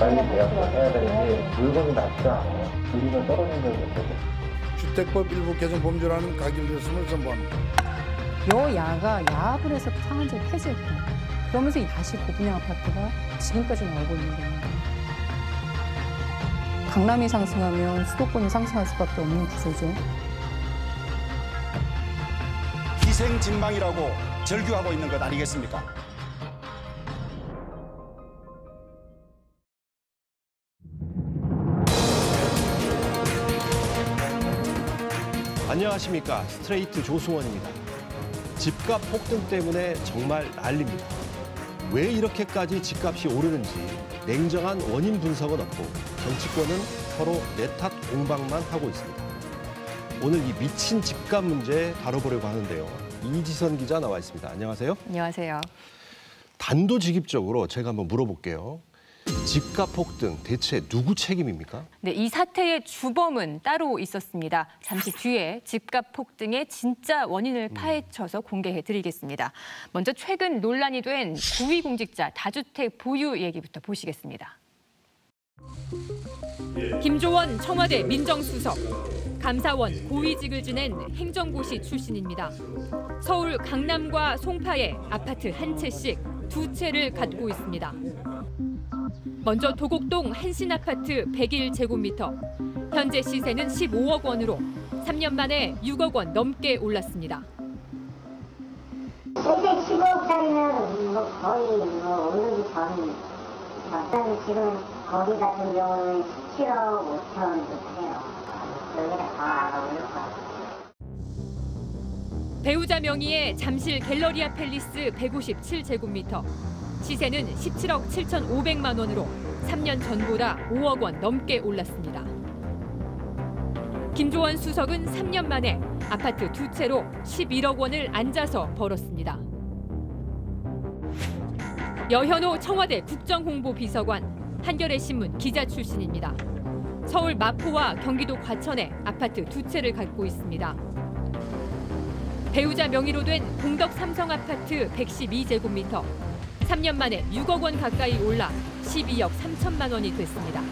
빨리 계약을 해야 되는데 물건이 낮지가 않아요. 분리가 떨어진 적이 없어요. 주택법 일부 개정 범죄라는 각일됐음을 선포합니다. 여야가 야합을 해서 상한제를 폐지했고 그러면서 다시 고분양 아파트가 지금까지 나오고 있는 겁니다. 강남이 상승하면 수도권이 상승할 수밖에 없는 구조죠. 희생진망이라고 절규하고 있는 것 아니겠습니까? 안녕하십니까. 스트레이트 조승원입니다. 집값 폭등 때문에 정말 난립니다. 왜 이렇게까지 집값이 오르는지 냉정한 원인 분석은 없고 정치권은 서로 내 탓 공방만 하고 있습니다. 오늘 이 미친 집값 문제 다뤄보려고 하는데요. 이지선 기자 나와 있습니다. 안녕하세요. 안녕하세요. 단도직입적으로 제가 한번 물어볼게요. 집값 폭등 대체 누구 책임입니까? 네, 이 사태의 주범은 따로 있었습니다. 잠시 뒤에 집값 폭등의 진짜 원인을 파헤쳐서 공개해드리겠습니다. 먼저 최근 논란이 된 고위공직자 다주택 보유 얘기부터 보시겠습니다. 김조원 청와대 민정수석, 감사원 고위직을 지낸 행정고시 출신입니다. 서울 강남과 송파에 아파트 한 채씩 두 채를 갖고 있습니다. 먼저 도곡동 한신아파트 101제곱미터. 현재 시세는 15억 원으로 3년 만에 6억 원 넘게 올랐습니다. 근데 15억짜리면 거의 오르기 전 지금 거기 같은 경우는 17억 5천도 돼요. 여기가 다 올릴 것 같아요. 배우자 명의의 잠실 갤러리아 팰리스 157제곱미터. 시세는 17억 7,500만 원으로 3년 전보다 5억 원 넘게 올랐습니다. 김조원 수석은 3년 만에 아파트 두 채로 11억 원을 앉아서 벌었습니다. 여현호 청와대 국정홍보비서관, 한겨레신문 기자 출신입니다. 서울 마포와 경기도 과천에 아파트 두 채를 갖고 있습니다. 배우자 명의로 된 공덕 삼성 아파트 112제곱미터. 3년 만에 6억 원 가까이 올라 12억 3천만 원이 됐습니다.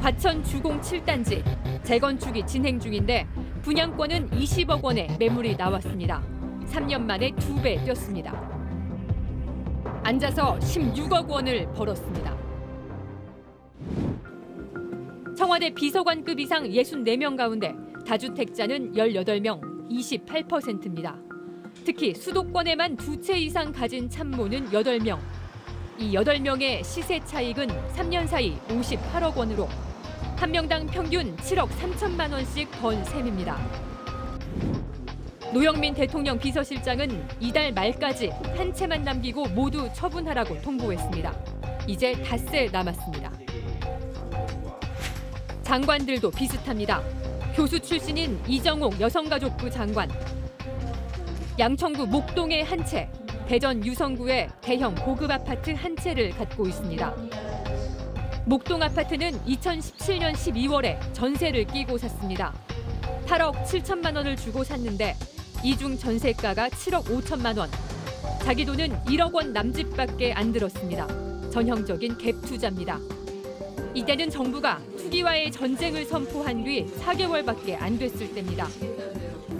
과천 주공 7단지, 재건축이 진행 중인데 분양권은 20억 원의 매물이 나왔습니다. 3년 만에 2배 뛰었습니다. 앉아서 16억 원을 벌었습니다. 청와대 비서관급 이상 64명 가운데 다주택자는 18명, 28%입니다. 특히 수도권에만 두 채 이상 가진 참모는 8명. 이 8명의 시세 차익은 3년 사이 58억 원으로 한 명당 평균 7억 3천만 원씩 번 셈입니다. 노영민 대통령 비서실장은 이달 말까지 한 채만 남기고 모두 처분하라고 통보했습니다. 이제 닷새 남았습니다. 장관들도 비슷합니다. 교수 출신인 이정옥 여성가족부 장관, 양천구 목동의 한 채, 대전 유성구의 대형 고급 아파트 한 채를 갖고 있습니다. 목동 아파트는 2017년 12월에 전세를 끼고 샀습니다. 8억 7천만 원을 주고 샀는데 이중 전세가가 7억 5천만 원. 자기 돈은 1억 원 남짓밖에 안 들었습니다. 전형적인 갭 투자입니다. 이때는 정부가 투기와의 전쟁을 선포한 뒤 4개월밖에 안 됐을 때입니다.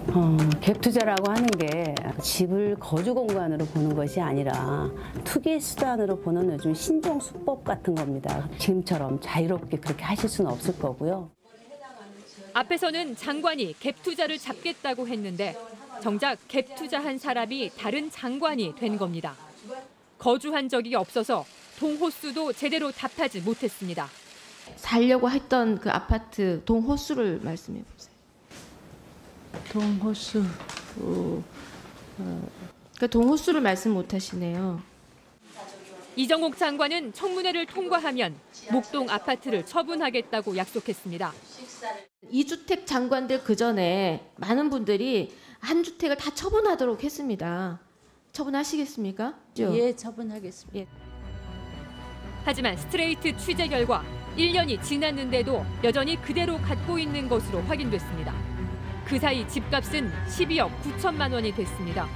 갭 투자라고 하는 게 집을 거주 공간으로 보는 것이 아니라 투기 수단으로 보는 요즘 신종 수법 같은 겁니다. 지금처럼 자유롭게 그렇게 하실 수는 없을 거고요. 앞에서는 장관이 갭 투자를 잡겠다고 했는데 정작 갭 투자한 사람이 다른 장관이 된 겁니다. 거주한 적이 없어서 동호수도 제대로 답하지 못했습니다. 살려고 했던 그 아파트 동호수를 말씀해 보세요. 동호수. 그 동호수를 말씀 못 하시네요. 이정옥 장관은 청문회를 통과하면 목동 아파트를 처분하겠다고 약속했습니다. 2주택 장관들 그전에 많은 분들이 한 주택을 다 처분하도록 했습니다. 처분하시겠습니까? 예, 처분하겠습니다. 예. 하지만 스트레이트 취재 결과 1년이 지났는데도 여전히 그대로 갖고 있는 것으로 확인됐습니다. 그 사이 집값은 12억 9천만 원이 됐습니다.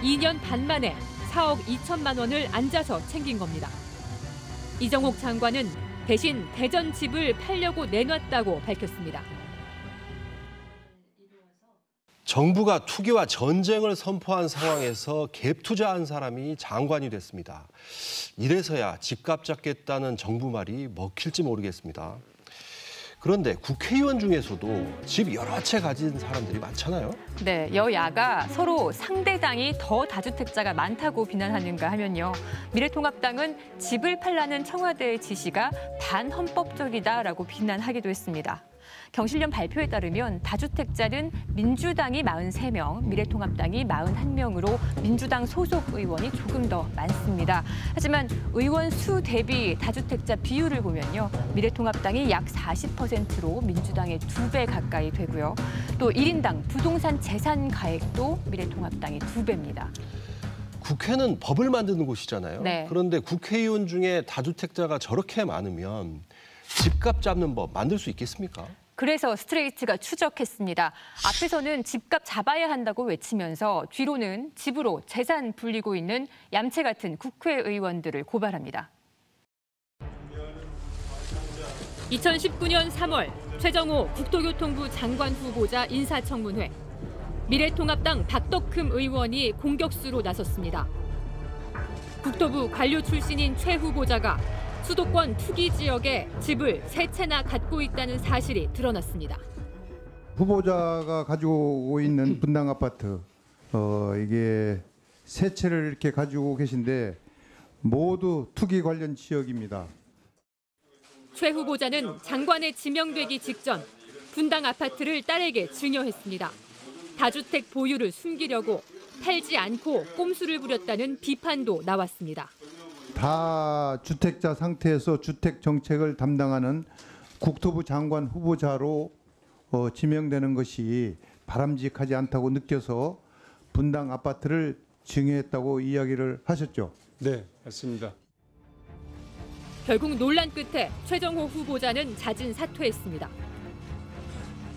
2년 반 만에 4억 2천만 원을 앉아서 챙긴 겁니다. 이정옥 장관은 대신 대전 집을 팔려고 내놨다고 밝혔습니다. 정부가 투기와 전쟁을 선포한 상황에서 갭 투자한 사람이 장관이 됐습니다. 이래서야 집값 잡겠다는 정부 말이 먹힐지 모르겠습니다. 그런데 국회의원 중에서도 집 여러 채 가진 사람들이 많잖아요. 네, 여야가 서로 상대당이 더 다주택자가 많다고 비난하는가 하면요. 미래통합당은 집을 팔라는 청와대의 지시가 반헌법적이다라고 비난하기도 했습니다. 경실련 발표에 따르면 다주택자는 민주당이 43명, 미래통합당이 41명으로 민주당 소속 의원이 조금 더 많습니다. 하지만 의원 수 대비 다주택자 비율을 보면요. 미래통합당이 약 40%로 민주당의 2배 가까이 되고요. 또 1인당 부동산 재산 가액도 미래통합당이 2배입니다. 국회는 법을 만드는 곳이잖아요. 네. 그런데 국회의원 중에 다주택자가 저렇게 많으면 집값 잡는 법 만들 수 있겠습니까? 그래서 스트레이트가 추적했습니다. 앞에서는 집값 잡아야 한다고 외치면서 뒤로는 집으로 재산 불리고 있는 얌체 같은 국회의원들을 고발합니다. 2019년 3월 최정호 국토교통부 장관 후보자 인사청문회. 미래통합당 박덕흠 의원이 공격수로 나섰습니다. 국토부 관료 출신인 최 후보자가 수도권 투기 지역에 집을 3채나 갖고 있다는 사실이 드러났습니다. 후보자가 가지고 있는 분당 아파트 이게 3채를 이렇게 가지고 계신데 모두 투기 관련 지역입니다. 최 후보자는 장관에 지명되기 직전 분당 아파트를 딸에게 증여했습니다. 다주택 보유를 숨기려고 팔지 않고 꼼수를 부렸다는 비판도 나왔습니다. 다주택자 상태에서 주택 정책을 담당하는 국토부 장관 후보자로 지명되는 것이 바람직하지 않다고 느껴서 분당 아파트를 증여했다고 이야기를 하셨죠? 네, 맞습니다. 결국 논란 끝에 최정호 후보자는 잦은 사퇴했습니다.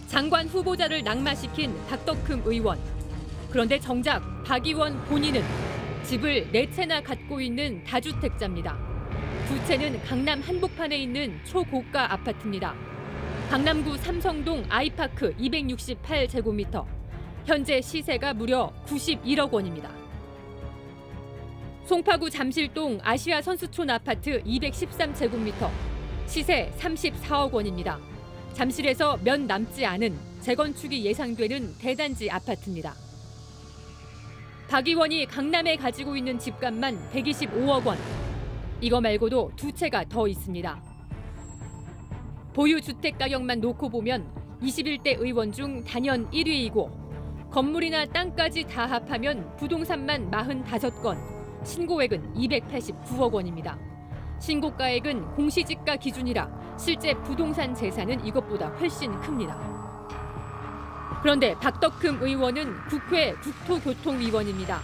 장관 후보자를 낙마시킨 박덕흠 의원. 그런데 정작 박 의원 본인은 집을 4채나 갖고 있는 다주택자입니다. 2채는 강남 한복판에 있는 초고가 아파트입니다. 강남구 삼성동 아이파크 268제곱미터. 현재 시세가 무려 91억 원입니다. 송파구 잠실동 아시아 선수촌 아파트 213제곱미터. 시세 34억 원입니다. 잠실에서 몇 남지 않은 재건축이 예상되는 대단지 아파트입니다. 박 의원이 강남에 가지고 있는 집값만 125억 원. 이거 말고도 2채가 더 있습니다. 보유 주택 가격만 놓고 보면 21대 의원 중 단연 1위이고 건물이나 땅까지 다 합하면 부동산만 45건, 신고액은 289억 원입니다. 신고가액은 공시지가 기준이라 실제 부동산 재산은 이것보다 훨씬 큽니다. 그런데 박덕흠 의원은 국회 국토교통위원입니다.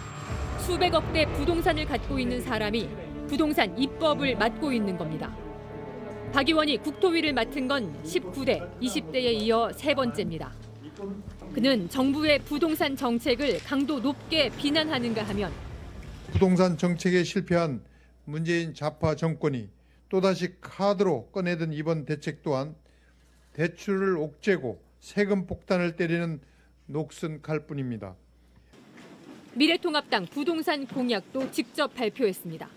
수백억대 부동산을 갖고 있는 사람이 부동산 입법을 맡고 있는 겁니다. 박 의원이 국토위를 맡은 건 19대, 20대에 이어 3번째입니다. 그는 정부의 부동산 정책을 강도 높게 비난하는가 하면 부동산 정책에 실패한 문재인 좌파 정권이 또다시 카드로 꺼내든 이번 대책 또한 대출을 옥죄고 세금 폭탄을 때리는 녹슨 칼뿐입니다. 미래통합당 부동산 공약도 직접 발표했습니다.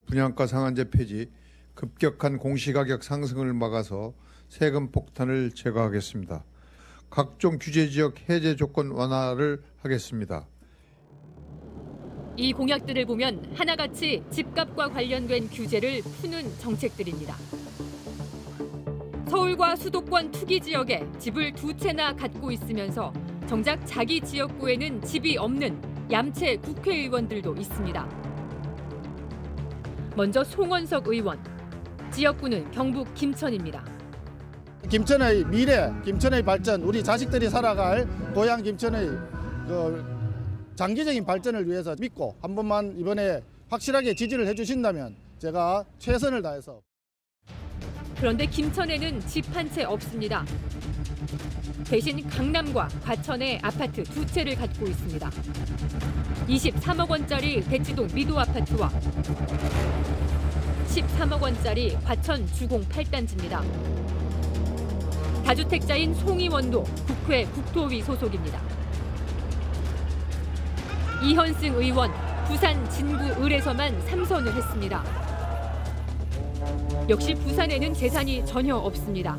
분양가 상한제 폐지, 급격한 공시가격 상승을 막아서 세금 폭탄을 제거하겠습니다. 각종 규제 지역 해제 조건 완화를 하겠습니다. 이 공약들을 보면 하나같이 집값과 관련된 규제를 푸는 정책들입니다. 서울과 수도권 투기 지역에 집을 2채나 갖고 있으면서 정작 자기 지역구에는 집이 없는 얌체 국회의원들도 있습니다. 먼저 송원석 의원. 지역구는 경북 김천입니다. 김천의 미래, 김천의 발전, 우리 자식들이 살아갈 고향 김천의 장기적인 발전을 위해서 믿고 한 번만 이번에 확실하게 지지를 해주신다면 제가 최선을 다해서. 그런데 김천에는 집 한 채 없습니다. 대신 강남과 과천에 아파트 2채를 갖고 있습니다. 23억 원짜리 대치동 미도 아파트와 3억 원짜리 과천 주공 8단지입니다. 다주택자인 송이원도 국회 국토위 소속입니다. 이현승 의원 부산 진구 을에서만 3선을 했습니다. 역시 부산에는 재산이 전혀 없습니다.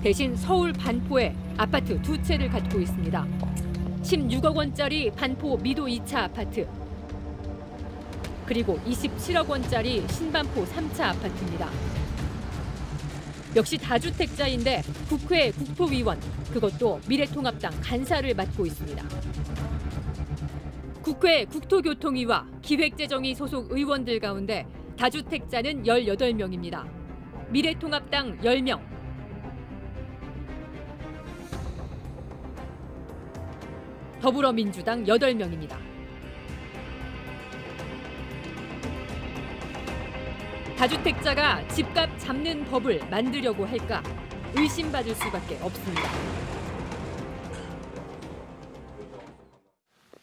대신 서울 반포에 아파트 2채를 갖고 있습니다. 16억 원짜리 반포 미도 2차 아파트, 그리고 27억 원짜리 신반포 3차 아파트입니다. 역시 다주택자인데 국회 국토위원, 그것도 미래통합당 간사를 맡고 있습니다. 국회 국토교통위와 기획재정위 소속 의원들 가운데 다주택자는 18명입니다. 미래통합당 10명, 더불어민주당 8명입니다. 다주택자가 집값 잡는 법을 만들려고 할까 의심받을 수밖에 없습니다.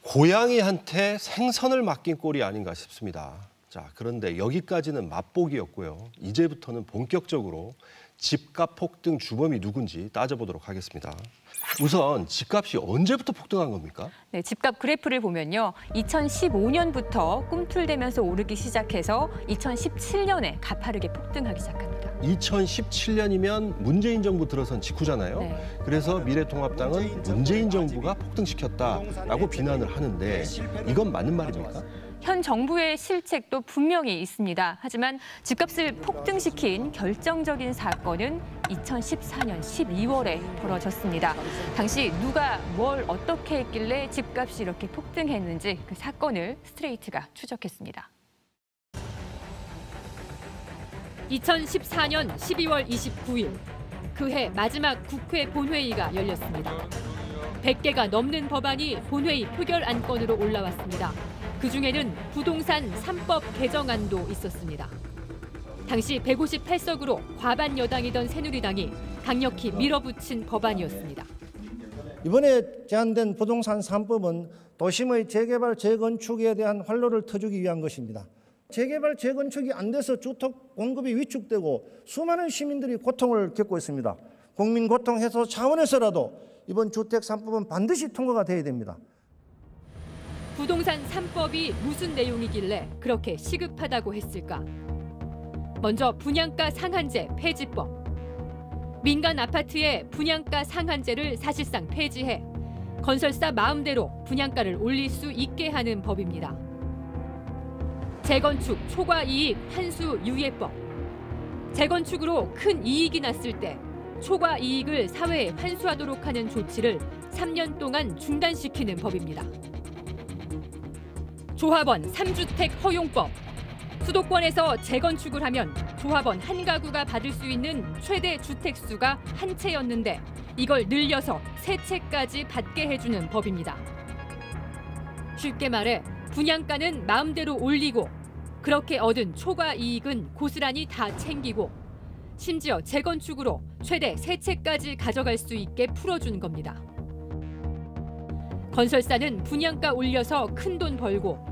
고양이한테 생선을 맡긴 꼴이 아닌가 싶습니다. 자, 그런데 여기까지는 맛보기였고요. 이제부터는 본격적으로 집값 폭등 주범이 누군지 따져보도록 하겠습니다. 우선 집값이 언제부터 폭등한 겁니까? 네, 집값 그래프를 보면요. 2015년부터 꿈틀대면서 오르기 시작해서 2017년에 가파르게 폭등하기 시작합니다. 2017년이면 문재인 정부 들어선 직후잖아요. 네. 그래서 미래통합당은 문재인 정부가 폭등시켰다라고 비난을 하는데 이건 맞는 말입니까? 현 정부의 실책도 분명히 있습니다. 하지만 집값을 폭등시킨 결정적인 사건은 2014년 12월에 벌어졌습니다. 당시 누가 뭘 어떻게 했길래 집값이 이렇게 폭등했는지 그 사건을 스트레이트가 추적했습니다. 2014년 12월 29일, 그해 마지막 국회 본회의가 열렸습니다. 100개가 넘는 법안이 본회의 표결 안건으로 올라왔습니다. 그중에는 부동산 3법 개정안도 있었습니다. 당시 158석으로 과반 여당이던 새누리당이 강력히 밀어붙인 법안이었습니다. 이번에 제안된 부동산 3법은 도심의 재개발, 재건축에 대한 활로를 터주기 위한 것입니다. 재개발, 재건축이 안 돼서 주택 공급이 위축되고 수많은 시민들이 고통을 겪고 있습니다. 국민 고통 해소 차원에서라도 이번 주택 3법은 반드시 통과가 돼야 됩니다. 부동산 3법이 무슨 내용이길래 그렇게 시급하다고 했을까? 먼저 분양가 상한제 폐지법. 민간 아파트의 분양가 상한제를 사실상 폐지해 건설사 마음대로 분양가를 올릴 수 있게 하는 법입니다. 재건축 초과 이익 환수 유예법. 재건축으로 큰 이익이 났을 때 초과 이익을 사회에 환수하도록 하는 조치를 3년 동안 중단시키는 법입니다. 조합원 3주택 허용법. 수도권에서 재건축을 하면 조합원 한 가구가 받을 수 있는 최대 주택수가 한 채였는데 이걸 늘려서 3채까지 받게 해주는 법입니다. 쉽게 말해 분양가는 마음대로 올리고 그렇게 얻은 초과 이익은 고스란히 다 챙기고 심지어 재건축으로 최대 3채까지 가져갈 수 있게 풀어준 겁니다. 건설사는 분양가 올려서 큰돈 벌고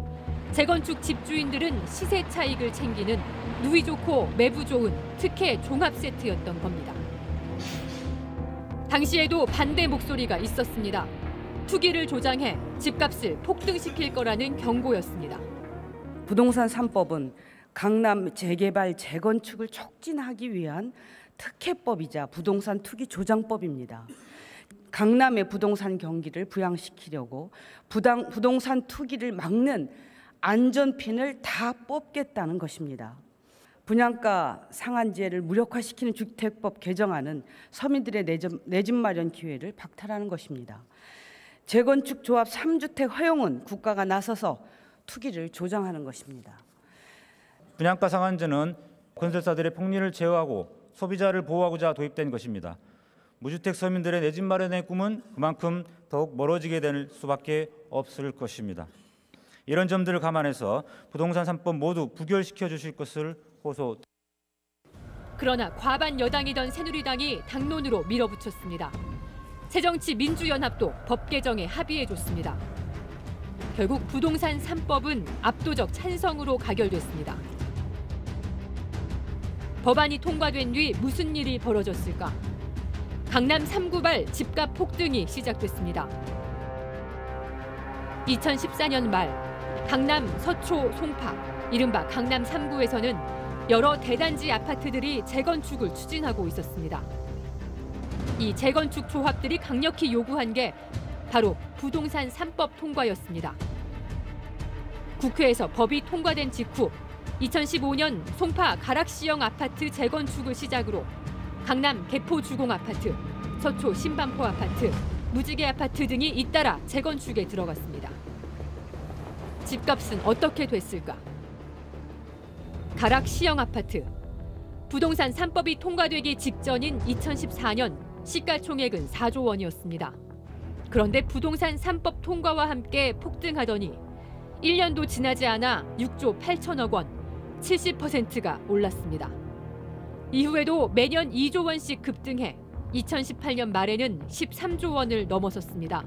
재건축 집주인들은 시세 차익을 챙기는 누이 좋고 매부 좋은 특혜 종합 세트였던 겁니다. 당시에도 반대 목소리가 있었습니다. 투기를 조장해 집값을 폭등시킬 거라는 경고였습니다. 부동산 3법은 강남 재개발, 재건축을 촉진하기 위한 특혜법이자 부동산 투기 조장법입니다. 강남의 부동산 경기를 부양시키려고 부동산 투기를 막는 안전핀을 다 뽑겠다는 것입니다. 분양가 상한제를 무력화시키는 주택법 개정안은 서민들의 내 집 마련 기회를 박탈하는 것입니다. 재건축 조합 3주택 허용은 국가가 나서서 투기를 조장하는 것입니다. 분양가 상한제는 건설사들의 폭리를 제어하고 소비자를 보호하고자 도입된 것입니다. 무주택 서민들의 내 집 마련의 꿈은 그만큼 더욱 멀어지게 될 수밖에 없을 것입니다. 이런 점들을 감안해서 부동산 3법 모두 부결시켜 주실 것을 호소. 그러나 과반 여당이던 새누리당이 당론으로 밀어붙였습니다. 새정치민주연합도 법 개정에 합의해줬습니다. 결국 부동산 3법은 압도적 찬성으로 가결됐습니다. 법안이 통과된 뒤 무슨 일이 벌어졌을까? 강남 3구발 집값 폭등이 시작됐습니다. 2014년 말 강남 서초 송파, 이른바 강남 3구에서는 여러 대단지 아파트들이 재건축을 추진하고 있었습니다. 이 재건축 조합들이 강력히 요구한 게 바로 부동산 3법 통과였습니다. 국회에서 법이 통과된 직후 2015년 송파 가락시형 아파트 재건축을 시작으로 강남 개포 주공 아파트, 서초 신반포 아파트, 무지개 아파트 등이 잇따라 재건축에 들어갔습니다. 집값은 어떻게 됐을까? 가락시형 아파트. 부동산 3법이 통과되기 직전인 2014년 시가총액은 4조 원이었습니다. 그런데 부동산 3법 통과와 함께 폭등하더니 1년도 지나지 않아 6조 8천억 원, 70%가 올랐습니다. 이후에도 매년 2조 원씩 급등해 2018년 말에는 13조 원을 넘어섰습니다.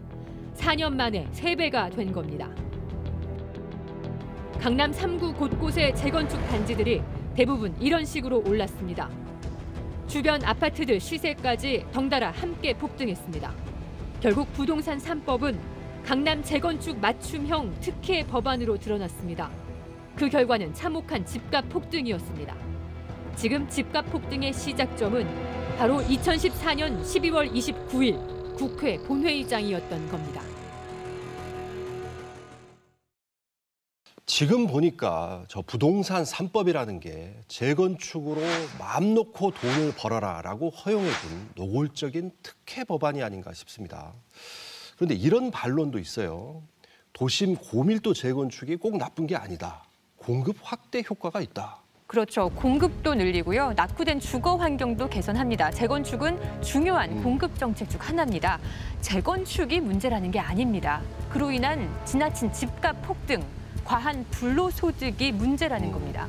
4년 만에 3배가 된 겁니다. 강남 3구 곳곳의 재건축 단지들이 대부분 이런 식으로 올랐습니다. 주변 아파트들 시세까지 덩달아 함께 폭등했습니다. 결국 부동산 3법은 강남 재건축 맞춤형 특혜 법안으로 드러났습니다. 그 결과는 참혹한 집값 폭등이었습니다. 지금 집값 폭등의 시작점은 바로 2014년 12월 29일 국회 본회의장이었던 겁니다. 지금 보니까 저 부동산 3법이라는 게 재건축으로 마음 놓고 돈을 벌어라라고 허용해준 노골적인 특혜 법안이 아닌가 싶습니다. 그런데 이런 반론도 있어요. 도심 고밀도 재건축이 꼭 나쁜 게 아니다. 공급 확대 효과가 있다. 그렇죠. 공급도 늘리고요. 낙후된 주거 환경도 개선합니다. 재건축은 중요한 공급 정책 중 하나입니다. 재건축이 문제라는 게 아닙니다. 그로 인한 지나친 집값 폭등, 과한 불로소득이 문제라는 겁니다.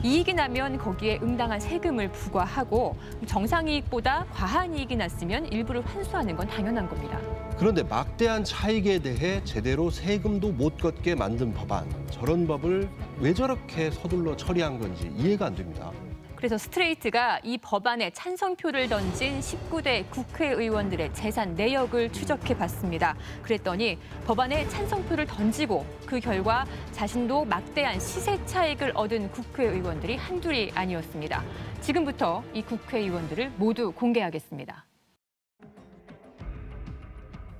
이익이 나면 거기에 응당한 세금을 부과하고 정상이익보다 과한 이익이 났으면 일부를 환수하는 건 당연한 겁니다. 그런데 막대한 차익에 대해 제대로 세금도 못 걷게 만든 법안, 저런 법을 왜 저렇게 서둘러 처리한 건지 이해가 안 됩니다. 그래서 스트레이트가 이 법안에 찬성표를 던진 19대 국회의원들의 재산 내역을 추적해봤습니다. 그랬더니 법안에 찬성표를 던지고 그 결과 자신도 막대한 시세 차익을 얻은 국회의원들이 한둘이 아니었습니다. 지금부터 이 국회의원들을 모두 공개하겠습니다.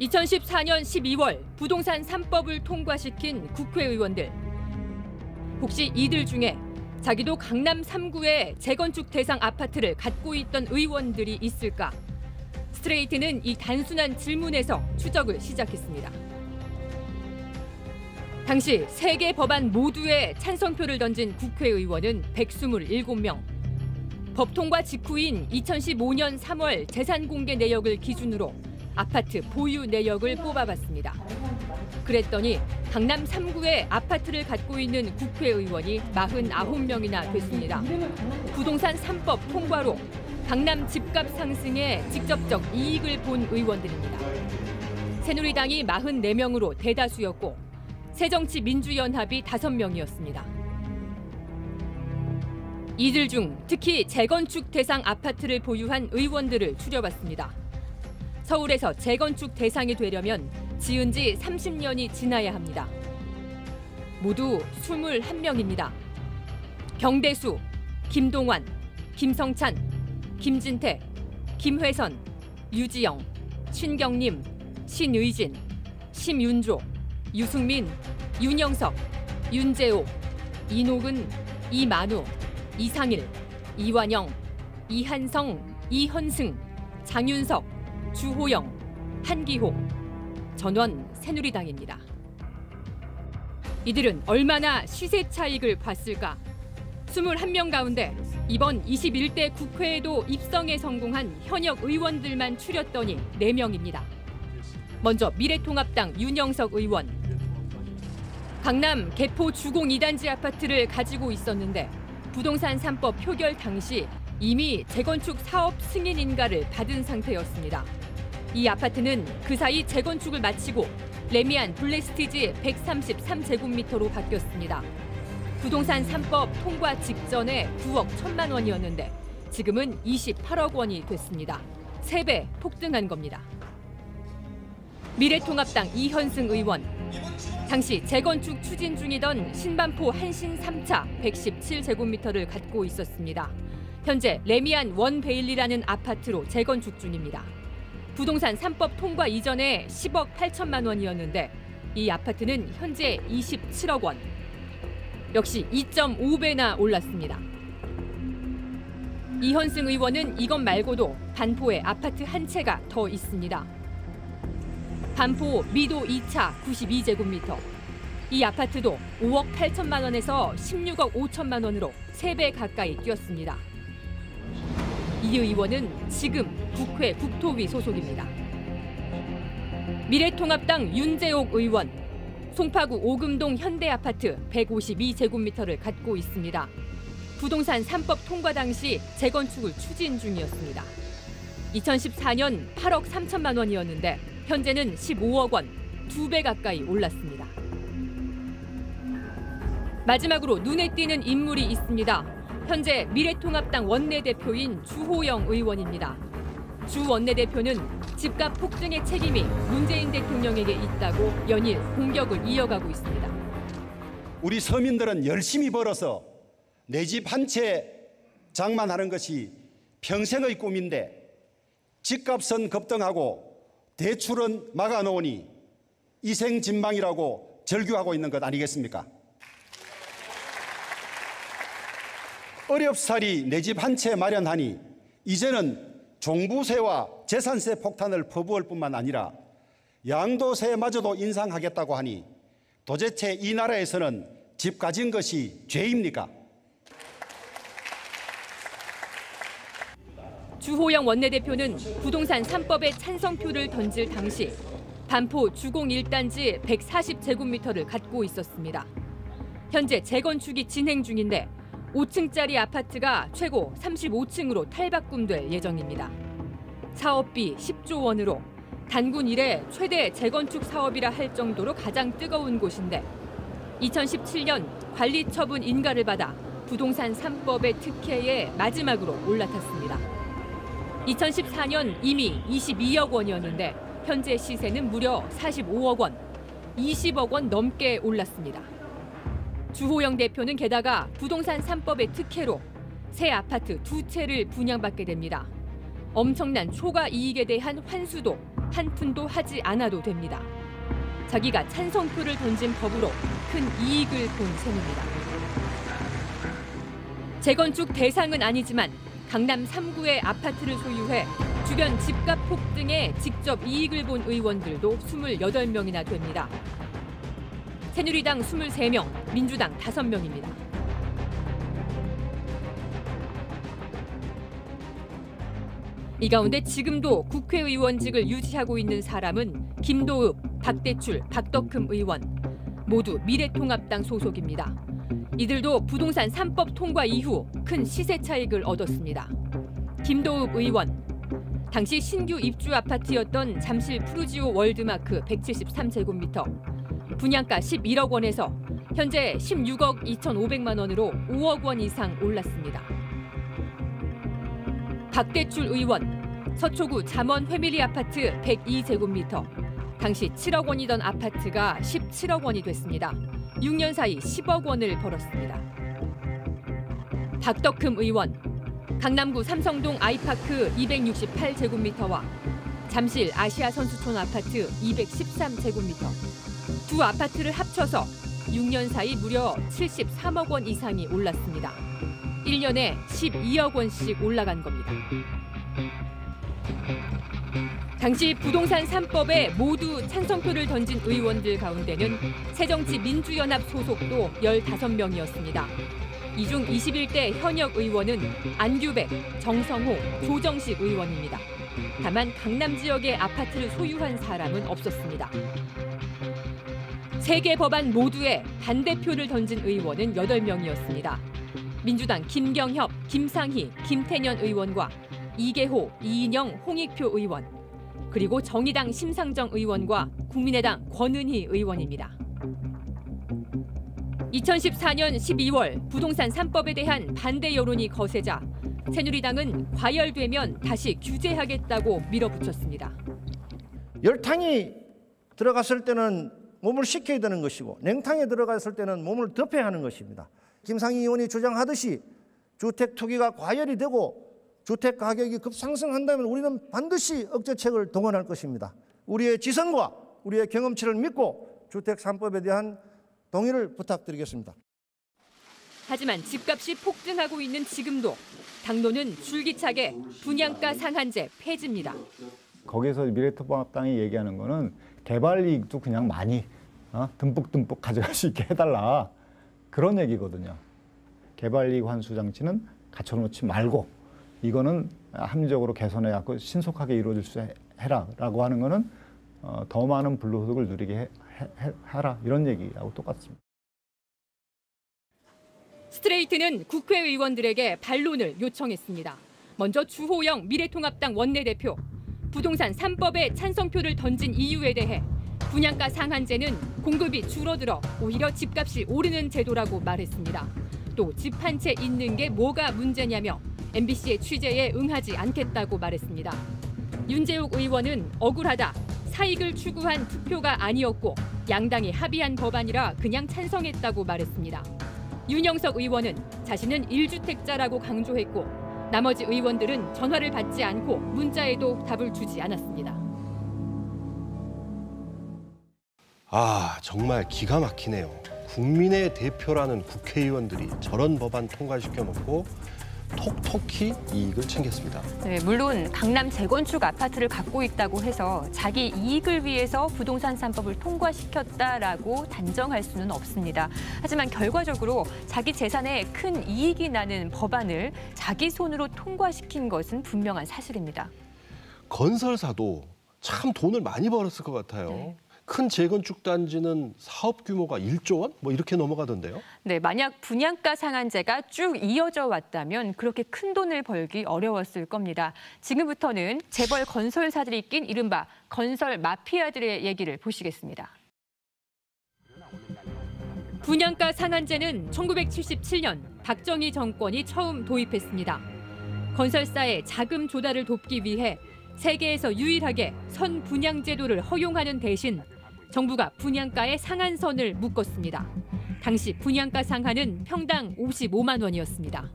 2014년 12월 부동산 3법을 통과시킨 국회의원들. 혹시 이들 중에 자기도 강남 3구의 재건축 대상 아파트를 갖고 있던 의원들이 있을까? 스트레이트는 이 단순한 질문에서 추적을 시작했습니다. 당시 3개 법안 모두에 찬성표를 던진 국회의원은 127명. 법 통과 직후인 2015년 3월 재산 공개 내역을 기준으로 아파트 보유 내역을 뽑아봤습니다. 그랬더니 강남 3구에 아파트를 갖고 있는 국회의원이 49명이나 됐습니다. 부동산 3법 통과로 강남 집값 상승에 직접적 이익을 본 의원들입니다. 새누리당이 44명으로 대다수였고 새정치민주연합이 5명이었습니다. 이들 중 특히 재건축 대상 아파트를 보유한 의원들을 추려봤습니다. 서울에서 재건축 대상이 되려면 지은 지 30년이 지나야 합니다. 모두 21명입니다. 경대수, 김동완, 김성찬, 김진태, 김회선, 유지영, 신경림, 신의진, 심윤조, 유승민, 윤영석, 윤재호, 이노근, 이만우, 이상일, 이완영, 이한성, 이현승, 장윤석, 주호영, 한기호, 전원 새누리당입니다. 이들은 얼마나 시세 차익을 봤을까? 21명 가운데 이번 21대 국회에도 입성에 성공한 현역 의원들만 추렸더니 4명입니다. 먼저 미래통합당 윤영석 의원. 강남 개포 주공 2단지 아파트를 가지고 있었는데 부동산 3법 표결 당시 이미 재건축 사업 승인 인가를 받은 상태였습니다. 이 아파트는 그 사이 재건축을 마치고 레미안 블랙스티지 133제곱미터로 바뀌었습니다. 부동산 3법 통과 직전에 9억 1천만 원이었는데 지금은 28억 원이 됐습니다. 3배 폭등한 겁니다. 미래통합당 이현승 의원. 당시 재건축 추진 중이던 신반포 한신 3차 117제곱미터를 갖고 있었습니다. 현재 레미안 원베일리라는 아파트로 재건축 중입니다. 부동산 3법 통과 이전에 10억 8천만 원이었는데 이 아파트는 현재 27억 원. 역시 2.5배나 올랐습니다. 이현승 의원은 이것 말고도 반포에 아파트 한 채가 더 있습니다. 반포 미도 2차 92제곱미터. 이 아파트도 5억 8천만 원에서 16억 5천만 원으로 3배 가까이 뛰었습니다. 이 의원은 지금 국회 국토위 소속입니다. 미래통합당 윤재옥 의원. 송파구 오금동 현대아파트 152제곱미터를 갖고 있습니다. 부동산 3법 통과 당시 재건축을 추진 중이었습니다. 2014년 8억 3천만 원이었는데 현재는 15억 원, 2배 가까이 올랐습니다. 마지막으로 눈에 띄는 인물이 있습니다. 현재 미래통합당 원내대표인 주호영 의원입니다. 주 원내대표는 집값 폭등의 책임이 문재인 대통령에게 있다고 연일 공격을 이어가고 있습니다. 우리 서민들은 열심히 벌어서 내 집 한 채 장만하는 것이 평생의 꿈인데 집값은 급등하고 대출은 막아놓으니 이생진망이라고 절규하고 있는 것 아니겠습니까? 어렵사리 내 집 한 채 마련하니 이제는 종부세와 재산세 폭탄을 퍼부을 뿐만 아니라 양도세마저도 인상하겠다고 하니 도대체 이 나라에서는 집 가진 것이 죄입니까? 주호영 원내대표는 부동산 3법에 찬성표를 던질 당시 반포 주공 1단지 140제곱미터를 갖고 있었습니다. 현재 재건축이 진행 중인데 5층짜리 아파트가 최고 35층으로 탈바꿈될 예정입니다. 사업비 10조 원으로 단군 이래 최대 재건축 사업이라 할 정도로 가장 뜨거운 곳인데 2017년 관리처분 인가를 받아 부동산 3법의 특혜에 마지막으로 올라탔습니다. 2014년 이미 22억 원이었는데 현재 시세는 무려 45억 원, 20억 원 넘게 올랐습니다. 주호영 대표는 게다가 부동산 3법의 특혜로 새 아파트 2채를 분양받게 됩니다. 엄청난 초과 이익에 대한 환수도 한 푼도 하지 않아도 됩니다. 자기가 찬성표를 던진 법으로 큰 이익을 본 셈입니다. 재건축 대상은 아니지만 강남 3구의 아파트를 소유해 주변 집값 폭등에 직접 이익을 본 의원들도 28명이나 됩니다. 새누리당 23명, 민주당 5명입니다. 이 가운데 지금도 국회의원직을 유지하고 있는 사람은 김도읍, 박대출, 박덕흠 의원, 모두 미래통합당 소속입니다. 이들도 부동산 3법 통과 이후 큰 시세 차익을 얻었습니다. 김도읍 의원, 당시 신규 입주 아파트였던 잠실 푸르지오 월드마크 173제곱미터, 분양가 11억 원에서 현재 16억 2,500만 원으로 5억 원 이상 올랐습니다. 박대출 의원, 서초구 잠원 회밀리 아파트 102제곱미터, 당시 7억 원이던 아파트가 17억 원이 됐습니다. 6년 사이 10억 원을 벌었습니다. 박덕흠 의원, 강남구 삼성동 아이파크 268제곱미터와 잠실 아시아 선수촌 아파트 213제곱미터, 두 아파트를 합쳐서 6년 사이 무려 73억 원 이상이 올랐습니다. 1년에 12억 원씩 올라간 겁니다. 당시 부동산 3법에 모두 찬성표를 던진 의원들 가운데는 새정치민주연합 소속도 15명이었습니다. 이 중 21대 현역 의원은 안규백, 정성호, 조정식 의원입니다. 다만 강남 지역의 아파트를 소유한 사람은 없었습니다. 3개 법안 모두에 반대표를 던진 의원은 8명이었습니다. 민주당 김경협, 김상희, 김태년 의원과 이계호, 이인영, 홍익표 의원, 그리고 정의당 심상정 의원과 국민의당 권은희 의원입니다. 2014년 12월 부동산 3법에 대한 반대 여론이 거세자 새누리당은 과열되면 다시 규제하겠다고 밀어붙였습니다. 열탕이 들어갔을 때는 몸을 식혀야 되는 것이고 냉탕에 들어갔을 때는 몸을 덮여야 하는 것입니다. 김상희 의원이 주장하듯이 주택 투기가 과열이 되고 주택 가격이 급상승한다면 우리는 반드시 억제책을 동원할 것입니다. 우리의 지성과 우리의 경험치를 믿고 주택 3법에 대한 동의를 부탁드리겠습니다. 하지만 집값이 폭등하고 있는 지금도 당론은 줄기차게 분양가 상한제 폐지입니다. 거기에서 미래통합당이 얘기하는 거는 개발 이익도 그냥 많이 듬뿍듬뿍 가져갈 수 있게 해달라. 그런 얘기거든요. 개발 이익 환수 장치는 갖춰놓지 말고 이거는 합리적으로 개선해갖고 신속하게 이루어질 수 해라라고 하는 거는 더 많은 불로소득을 누리게 하라. 이런 얘기하고 똑같습니다. 스트레이트는 국회의원들에게 반론을 요청했습니다. 먼저 주호영 미래통합당 원내대표. 부동산 3법에 찬성표를 던진 이유에 대해 분양가 상한제는 공급이 줄어들어 오히려 집값이 오르는 제도라고 말했습니다. 또 집 한 채 있는 게 뭐가 문제냐며 MBC의 취재에 응하지 않겠다고 말했습니다. 윤재욱 의원은 억울하다. 사익을 추구한 투표가 아니었고 양당이 합의한 법안이라 그냥 찬성했다고 말했습니다. 윤영석 의원은 자신은 1주택자라고 강조했고 나머지 의원들은 전화를 받지 않고 문자에도 답을 주지 않았습니다. 아, 정말 기가 막히네요. 국민의 대표라는 국회의원들이 저런 법안 통과시켜 놓고 톡톡히 이익을 챙겼습니다. 네, 물론 강남 재건축 아파트를 갖고 있다고 해서 자기 이익을 위해서 부동산 3법을 통과시켰다라고 단정할 수는 없습니다. 하지만 결과적으로 자기 재산에 큰 이익이 나는 법안을 자기 손으로 통과시킨 것은 분명한 사실입니다. 건설사도 참 돈을 많이 벌었을 것 같아요. 네. 큰 재건축 단지는 사업 규모가 1조 원? 뭐 이렇게 넘어가던데요? 네, 만약 분양가 상한제가 쭉 이어져 왔다면 그렇게 큰 돈을 벌기 어려웠을 겁니다. 지금부터는 재벌 건설사들이 낀 이른바 건설 마피아들의 얘기를 보시겠습니다. 분양가 상한제는 1977년 박정희 정권이 처음 도입했습니다. 건설사의 자금 조달을 돕기 위해 세계에서 유일하게 선분양 제도를 허용하는 대신 정부가 분양가의 상한선을 묶었습니다. 당시 분양가 상한은 평당 55만 원이었습니다.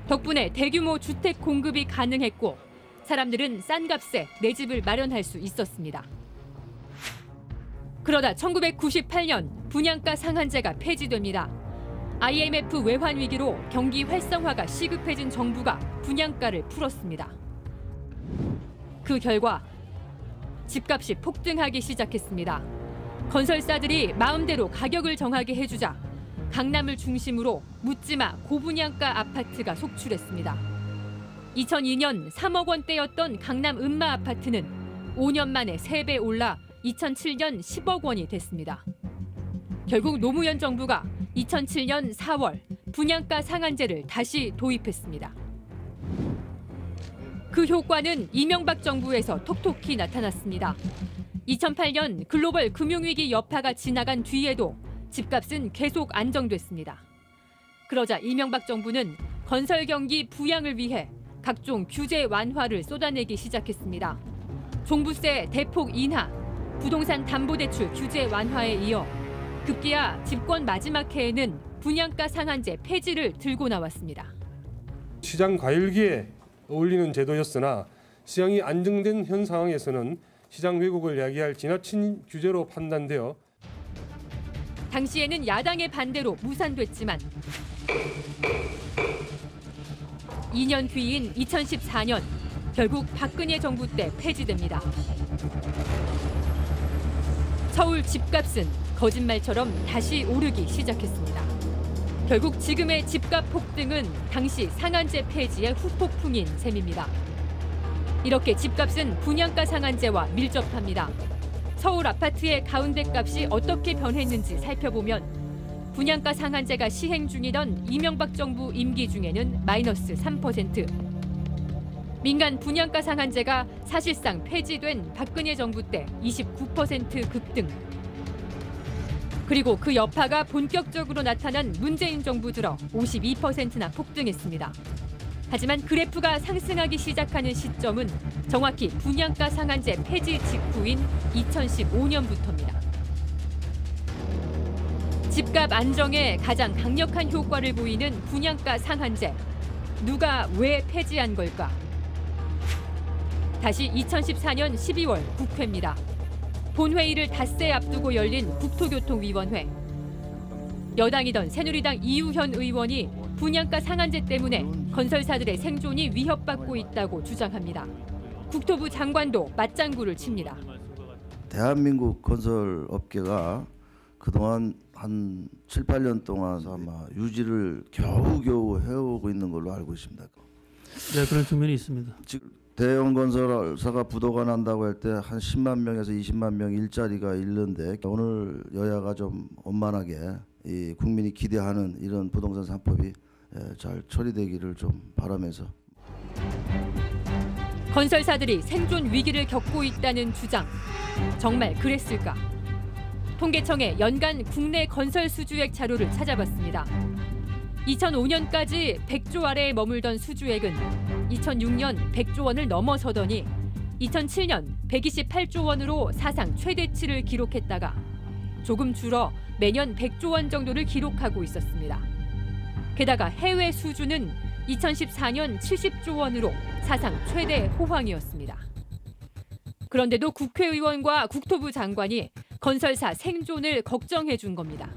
덕분에 대규모 주택 공급이 가능했고 사람들은 싼 값에 내 집을 마련할 수 있었습니다. 그러다 1998년 분양가 상한제가 폐지됩니다. IMF 외환 위기로 경기 활성화가 시급해진 정부가 분양가를 풀었습니다. 그 결과 집값이 폭등하기 시작했습니다. 건설사들이 마음대로 가격을 정하게 해주자 강남을 중심으로 묻지마 고분양가 아파트가 속출했습니다. 2002년 3억 원대였던 강남 음마 아파트는 5년 만에 3배 올라 2007년 10억 원이 됐습니다. 결국 노무현 정부가 2007년 4월 분양가 상한제를 다시 도입했습니다. 그 효과는 이명박 정부에서 톡톡히 나타났습니다. 2008년 글로벌 금융위기 여파가 지나간 뒤에도 집값은 계속 안정됐습니다. 그러자 이명박 정부는 건설 경기 부양을 위해 각종 규제 완화를 쏟아내기 시작했습니다. 종부세 대폭 인하, 부동산 담보대출 규제 완화에 이어 급기야 집권 마지막 해에는 분양가 상한제 폐지를 들고 나왔습니다. 시장 과열기에 어울리는 제도였으나 시장이 안정된 현 상황에서는 시장 왜곡을 야기할 지나친 규제로 판단되어 당시에는 야당의 반대로 무산됐지만 2년 뒤인 2014년 결국 박근혜 정부 때 폐지됩니다. 서울 집값은 거짓말처럼 다시 오르기 시작했습니다. 결국 지금의 집값 폭등은 당시 상한제 폐지의 후폭풍인 셈입니다. 이렇게 집값은 분양가 상한제와 밀접합니다. 서울 아파트의 가운데값이 어떻게 변했는지 살펴보면 분양가 상한제가 시행 중이던 이명박 정부 임기 중에는 마이너스 3%, 민간 분양가 상한제가 사실상 폐지된 박근혜 정부 때 29% 급등, 그리고 그 여파가 본격적으로 나타난 문재인 정부 들어 52%나 폭등했습니다. 하지만 그래프가 상승하기 시작하는 시점은 정확히 분양가 상한제 폐지 직후인 2015년부터입니다. 집값 안정에 가장 강력한 효과를 보이는 분양가 상한제. 누가 왜 폐지한 걸까? 다시 2014년 12월 국회입니다. 본회의를 닷새 앞두고 열린 국토교통위원회. 여당이던 새누리당 이우현 의원이 분양가 상한제 때문에 건설사들의 생존이 위협받고 있다고 주장합니다. 국토부 장관도 맞장구를 칩니다. 대한민국 건설업계가 그동안 한 7, 8년 동안 아마 유지를 겨우겨우 해오고 있는 걸로 알고 있습니다. 네, 그런 측면이 있습니다. 지금 대형 건설사가 부도가 난다고 할 때 한 10만 명에서 20만 명 일자리가 잃는데 오늘 여야가 좀 원만하게 이 국민이 기대하는 이런 부동산 3법이 잘 처리되기를 좀 바라면서. 건설사들이 생존 위기를 겪고 있다는 주장. 정말 그랬을까? 통계청의 연간 국내 건설 수주액 자료를 찾아봤습니다. 2005년까지 100조 아래에 머물던 수주액은 2006년 100조 원을 넘어서더니 2007년 128조 원으로 사상 최대치를 기록했다가 조금 줄어 매년 100조 원 정도를 기록하고 있었습니다. 게다가 해외 수주는 2014년 70조 원으로 사상 최대 호황이었습니다. 그런데도 국회의원과 국토부 장관이 건설사 생존을 걱정해 준 겁니다.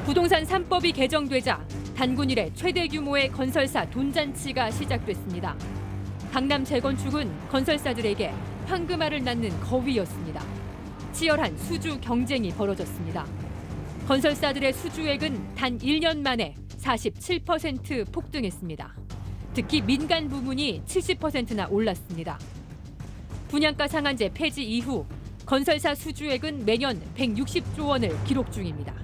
부동산 3법이 개정되자 단군 이래 최대 규모의 건설사 돈잔치가 시작됐습니다. 강남 재건축은 건설사들에게 황금알을 낳는 거위였습니다. 치열한 수주 경쟁이 벌어졌습니다. 건설사들의 수주액은 단 1년 만에 47% 폭등했습니다. 특히 민간 부문이 70%나 올랐습니다. 분양가 상한제 폐지 이후 건설사 수주액은 매년 160조 원을 기록 중입니다.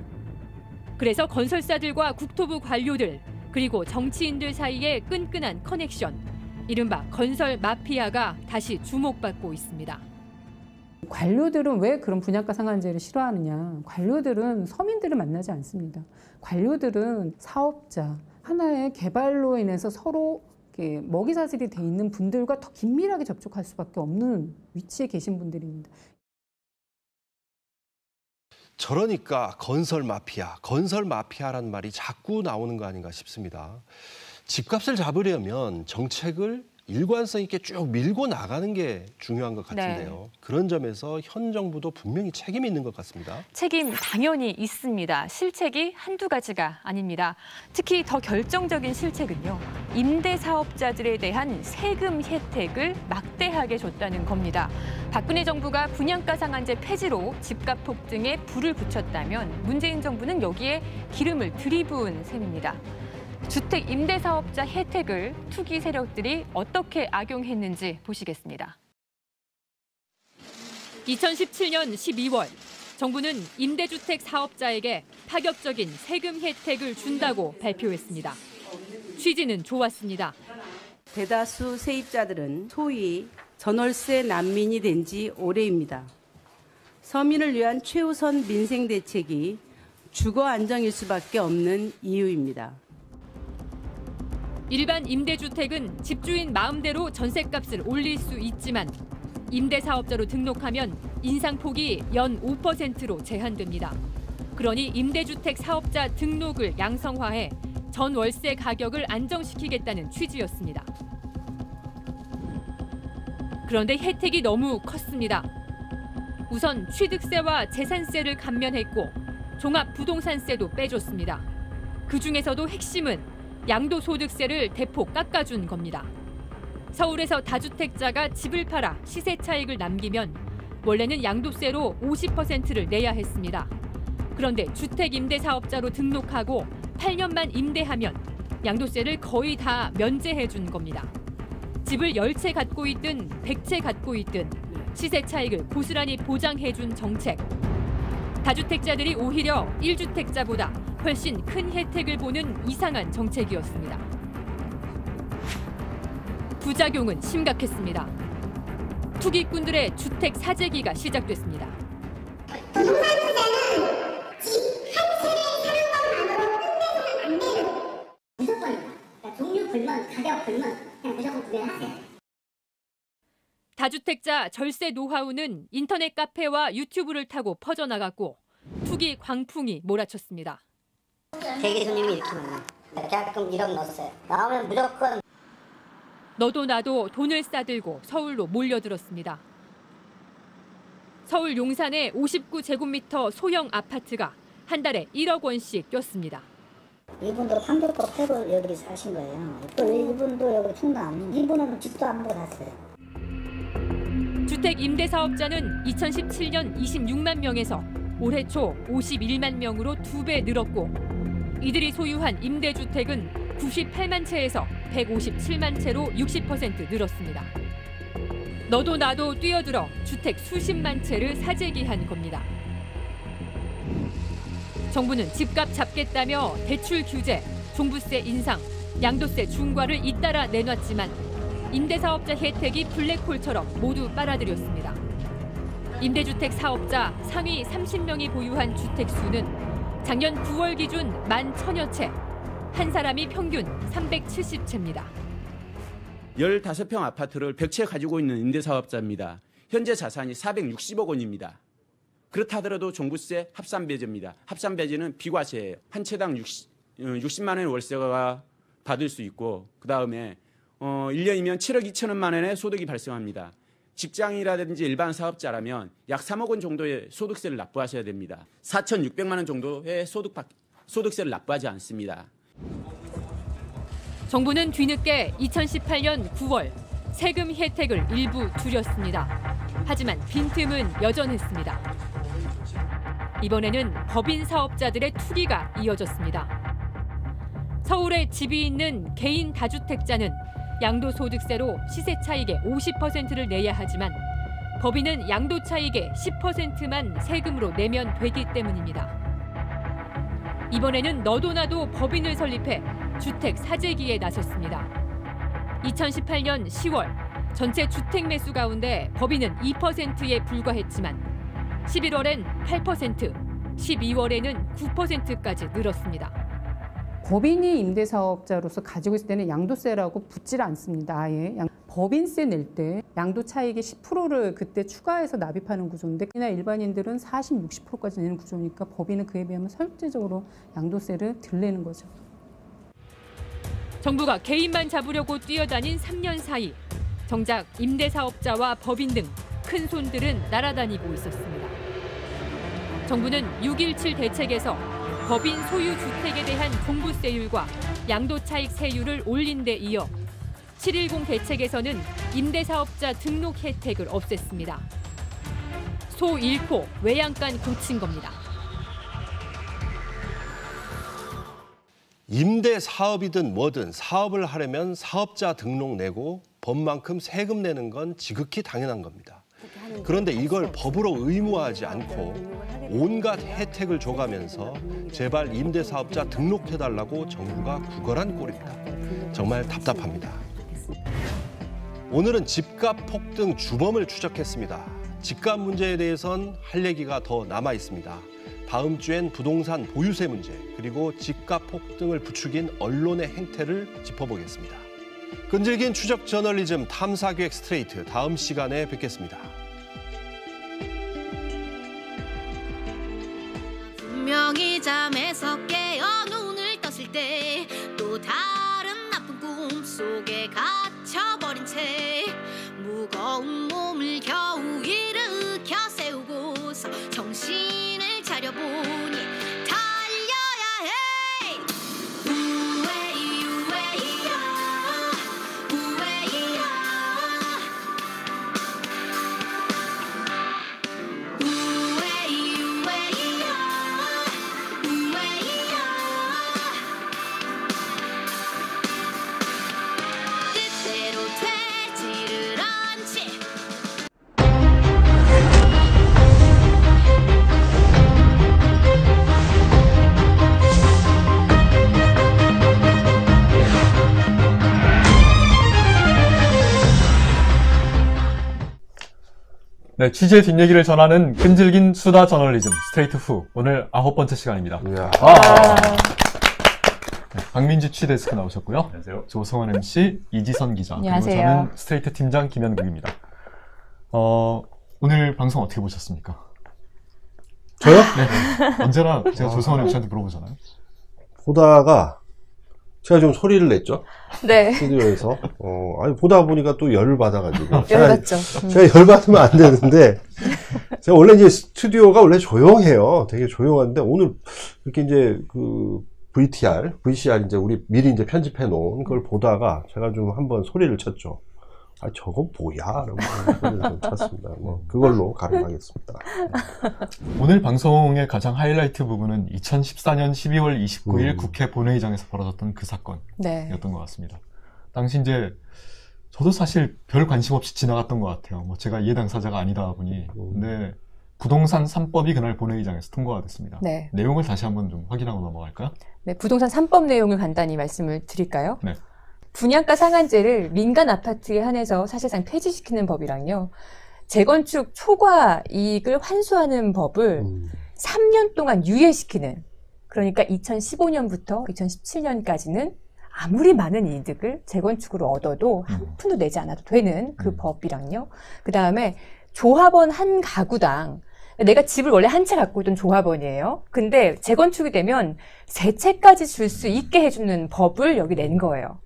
그래서 건설사들과 국토부 관료들 그리고 정치인들 사이의 끈끈한 커넥션, 이른바 건설 마피아가 다시 주목받고 있습니다. 관료들은 왜 그런 분양가 상한제를 싫어하느냐? 관료들은 서민들을 만나지 않습니다. 관료들은 사업자, 하나의 개발로 인해서 서로 먹이사슬이 돼 있는 분들과 더 긴밀하게 접촉할 수밖에 없는 위치에 계신 분들입니다. 저러니까 건설 마피아라는 말이 자꾸 나오는 거 아닌가 싶습니다. 집값을 잡으려면 정책을 일관성 있게 쭉 밀고 나가는 게 중요한 것 같은데요. 네. 그런 점에서 현 정부도 분명히 책임이 있는 것 같습니다. 책임 당연히 있습니다. 실책이 한두 가지가 아닙니다. 특히 더 결정적인 실책은요. 임대사업자들에 대한 세금 혜택을 막대하게 줬다는 겁니다. 박근혜 정부가 분양가 상한제 폐지로 집값 폭등에 불을 붙였다면 문재인 정부는 여기에 기름을 들이부은 셈입니다. 주택 임대사업자 혜택을 투기 세력들이 어떻게 악용했는지 보시겠습니다. 2017년 12월 정부는 임대주택 사업자에게 파격적인 세금 혜택을 준다고 발표했습니다. 취지는 좋았습니다. 대다수 세입자들은 소위 전월세 난민이 된 지 오래입니다. 서민을 위한 최우선 민생 대책이 주거 안정일 수밖에 없는 이유입니다. 일반 임대주택은 집주인 마음대로 전셋값을 올릴 수 있지만 임대사업자로 등록하면 인상폭이 연 5%로 제한됩니다. 그러니 임대주택 사업자 등록을 양성화해 전월세 가격을 안정시키겠다는 취지였습니다. 그런데 혜택이 너무 컸습니다. 우선 취득세와 재산세를 감면했고 종합부동산세도 빼줬습니다. 그중에서도 핵심은 양도소득세를 대폭 깎아준 겁니다. 서울에서 다주택자가 집을 팔아 시세 차익을 남기면 원래는 양도세로 50%를 내야 했습니다. 그런데 주택임대사업자로 등록하고 8년만 임대하면 양도세를 거의 다 면제해 준 겁니다. 집을 10채 갖고 있든 100채 갖고 있든 시세 차익을 고스란히 보장해 준 정책. 다주택자들이 오히려 1주택자보다 훨씬 큰 혜택을 보는 이상한 정책이었습니다. 부작용은 심각했습니다. 투기꾼들의 주택 사재기가 시작됐습니다. 부동산 투자는 집 한 채를 사는 것만으로 끝내서는 안 되는 내가 벌면 그냥 무조건 구매하세요. 다주택자 절세 노하우는 인터넷 카페와 유튜브를 타고 퍼져나갔고 투기 광풍이 몰아쳤습니다. 대기 손님이 이렇게 많네. 계약금 1억 넣었어요. 나오면 무조건. 너도 나도 돈을 싸들고 서울로 몰려들었습니다. 서울 용산의 59제곱미터 소형 아파트가 한 달에 1억 원씩 꼈습니다. 이분도 판교포 패고 여기 사신 거예요. 또 이분도 여기 충남. 이분은 집도 안 보고 샀어요. 주택 임대 사업자는 2017년 26만 명에서 올해 초 51만 명으로 2배 늘었고 이들이 소유한 임대주택은 98만 채에서 157만 채로 60% 늘었습니다. 너도 나도 뛰어들어 주택 수십만 채를 사재기한 겁니다. 정부는 집값 잡겠다며 대출 규제, 종부세 인상, 양도세 중과를 잇따라 내놨지만 임대사업자 혜택이 블랙홀처럼 모두 빨아들였습니다. 임대주택 사업자 상위 30명이 보유한 주택 수는 작년 9월 기준 11,000여 채, 한 사람이 평균 370채입니다. 15평 아파트를 100채 가지고 있는 임대사업자입니다. 현재 자산이 460억 원입니다. 그렇다 하더라도 종부세 합산배제입니다. 합산배제는 비과세예요. 한 채당 60만 원의 월세가 받을 수 있고 그다음에 1년이면 7억 2천만 원의 소득이 발생합니다. 직장이라든지 일반 사업자라면 약 3억 원 정도의 소득세를 납부하셔야 됩니다. 4,600만 원 정도의 소득세를 납부하지 않습니다. 정부는 뒤늦게 2018년 9월 세금 혜택을 일부 줄였습니다. 하지만 빈틈은 여전했습니다. 이번에는 법인 사업자들의 투기가 이어졌습니다. 서울에 집이 있는 개인 다주택자는 양도소득세로 시세 차익의 50%를 내야 하지만 법인은 양도차익의 10%만 세금으로 내면 되기 때문입니다. 이번에는 너도 나도 법인을 설립해 주택 사재기에 나섰습니다. 2018년 10월 전체 주택 매수 가운데 법인은 2%에 불과했지만 11월엔 8%, 12월에는 9%까지 늘었습니다. 법인이 임대사업자로서 가지고 있을 때는 양도세라고 붙질 않습니다. 아예 법인세 낼 때 양도 차익의 10%를 그때 추가해서 납입하는 구조인데 그냥 일반인들은 40, 60%까지 내는 구조니까 법인은 그에 비하면 선제적으로 양도세를 덜 내는 거죠. 정부가 개인만 잡으려고 뛰어다닌 3년 사이 정작 임대사업자와 법인 등 큰 손들은 날아다니고 있었습니다. 정부는 6.17 대책에서 법인 소유 주택에 대한 종부세율과 양도차익 세율을 올린 데 이어 7.10 대책에서는 임대사업자 등록 혜택을 없앴습니다. 소 잃고 외양간 고친 겁니다. 임대 사업이든 뭐든 사업을 하려면 사업자 등록 내고 법만큼 세금 내는 건 지극히 당연한 겁니다. 그런데 이걸 법으로 의무화하지 않고 온갖 혜택을 줘가면서 제발 임대사업자 등록해달라고 정부가 구걸한 꼴입니다. 정말 답답합니다. 오늘은 집값 폭등 주범을 추적했습니다. 집값 문제에 대해선 할 얘기가 더 남아 있습니다. 다음 주엔 부동산 보유세 문제 그리고 집값 폭등을 부추긴 언론의 행태를 짚어보겠습니다. 끈질긴 추적 저널리즘 탐사기획 스트레이트 다음 시간에 뵙겠습니다. 분명히 잠에서 깨어 눈을 떴을 때 또 다른 나쁜 꿈 속에 갇혀버린 채 무거운 몸을 겨우 일으켜 세우고서 정신을 차려보니 달려야 해. 우웨이 우웨이야 우웨이야 우웨이 우웨이야 우웨이야 뜻대로 되지를 않지. 네, 취재 뒷얘기를 전하는 끈질긴 수다 저널리즘 스트레이트 후 오늘 9번째 시간입니다. 박민지 취데스크 나오셨고요. 안녕하세요. 조성원 MC, 이지선 기자. 안녕하세요. 그리고 저는 스트레이트 팀장 김현국입니다. 오늘 방송 어떻게 보셨습니까? 저요? 네. 언제나 제가 조성원 MC한테 물어보잖아요. 보다가 제가 좀 소리를 냈죠. 네. 스튜디오에서. 아니, 보다 보니까 또 열을 받아가지고. 열받죠. 제가 열 받으면 안 되는데, 제가 원래 이제 스튜디오가 원래 조용해요. 되게 조용한데, 오늘 이렇게 이제 그 VCR 이제 우리 미리 이제 편집해 놓은 걸 보다가 제가 좀 한번 소리를 쳤죠. 아, 저건 뭐야? 라고 소리를 좀 쳤습니다. 뭐, 그걸로 가름하겠습니다. 오늘 방송의 가장 하이라이트 부분은 2014년 12월 29일 국회 본회의장에서 벌어졌던 그 사건이었던 것 같습니다. 당시 이제 저도 사실 별 관심 없이 지나갔던 것 같아요. 뭐 제가 이해 당사자가 아니다 보니. 근데 부동산 3법이 그날 본회의장에서 통과가 됐습니다. 네. 내용을 다시 한번 좀 확인하고 넘어갈까요? 네, 부동산 3법 내용을 간단히 말씀을 드릴까요? 네. 분양가 상한제를 민간 아파트에 한해서 사실상 폐지시키는 법이랑요. 재건축 초과 이익을 환수하는 법을 3년 동안 유예시키는, 그러니까 2015년부터 2017년까지는 아무리 많은 이득을 재건축으로 얻어도 한 푼도 내지 않아도 되는 그 법이랑요. 그 다음에 조합원 한 가구당, 내가 집을 원래 한 채 갖고 있던 조합원이에요. 근데 재건축이 되면 세 채까지 줄 수 있게 해주는 법을 여기 낸 거예요.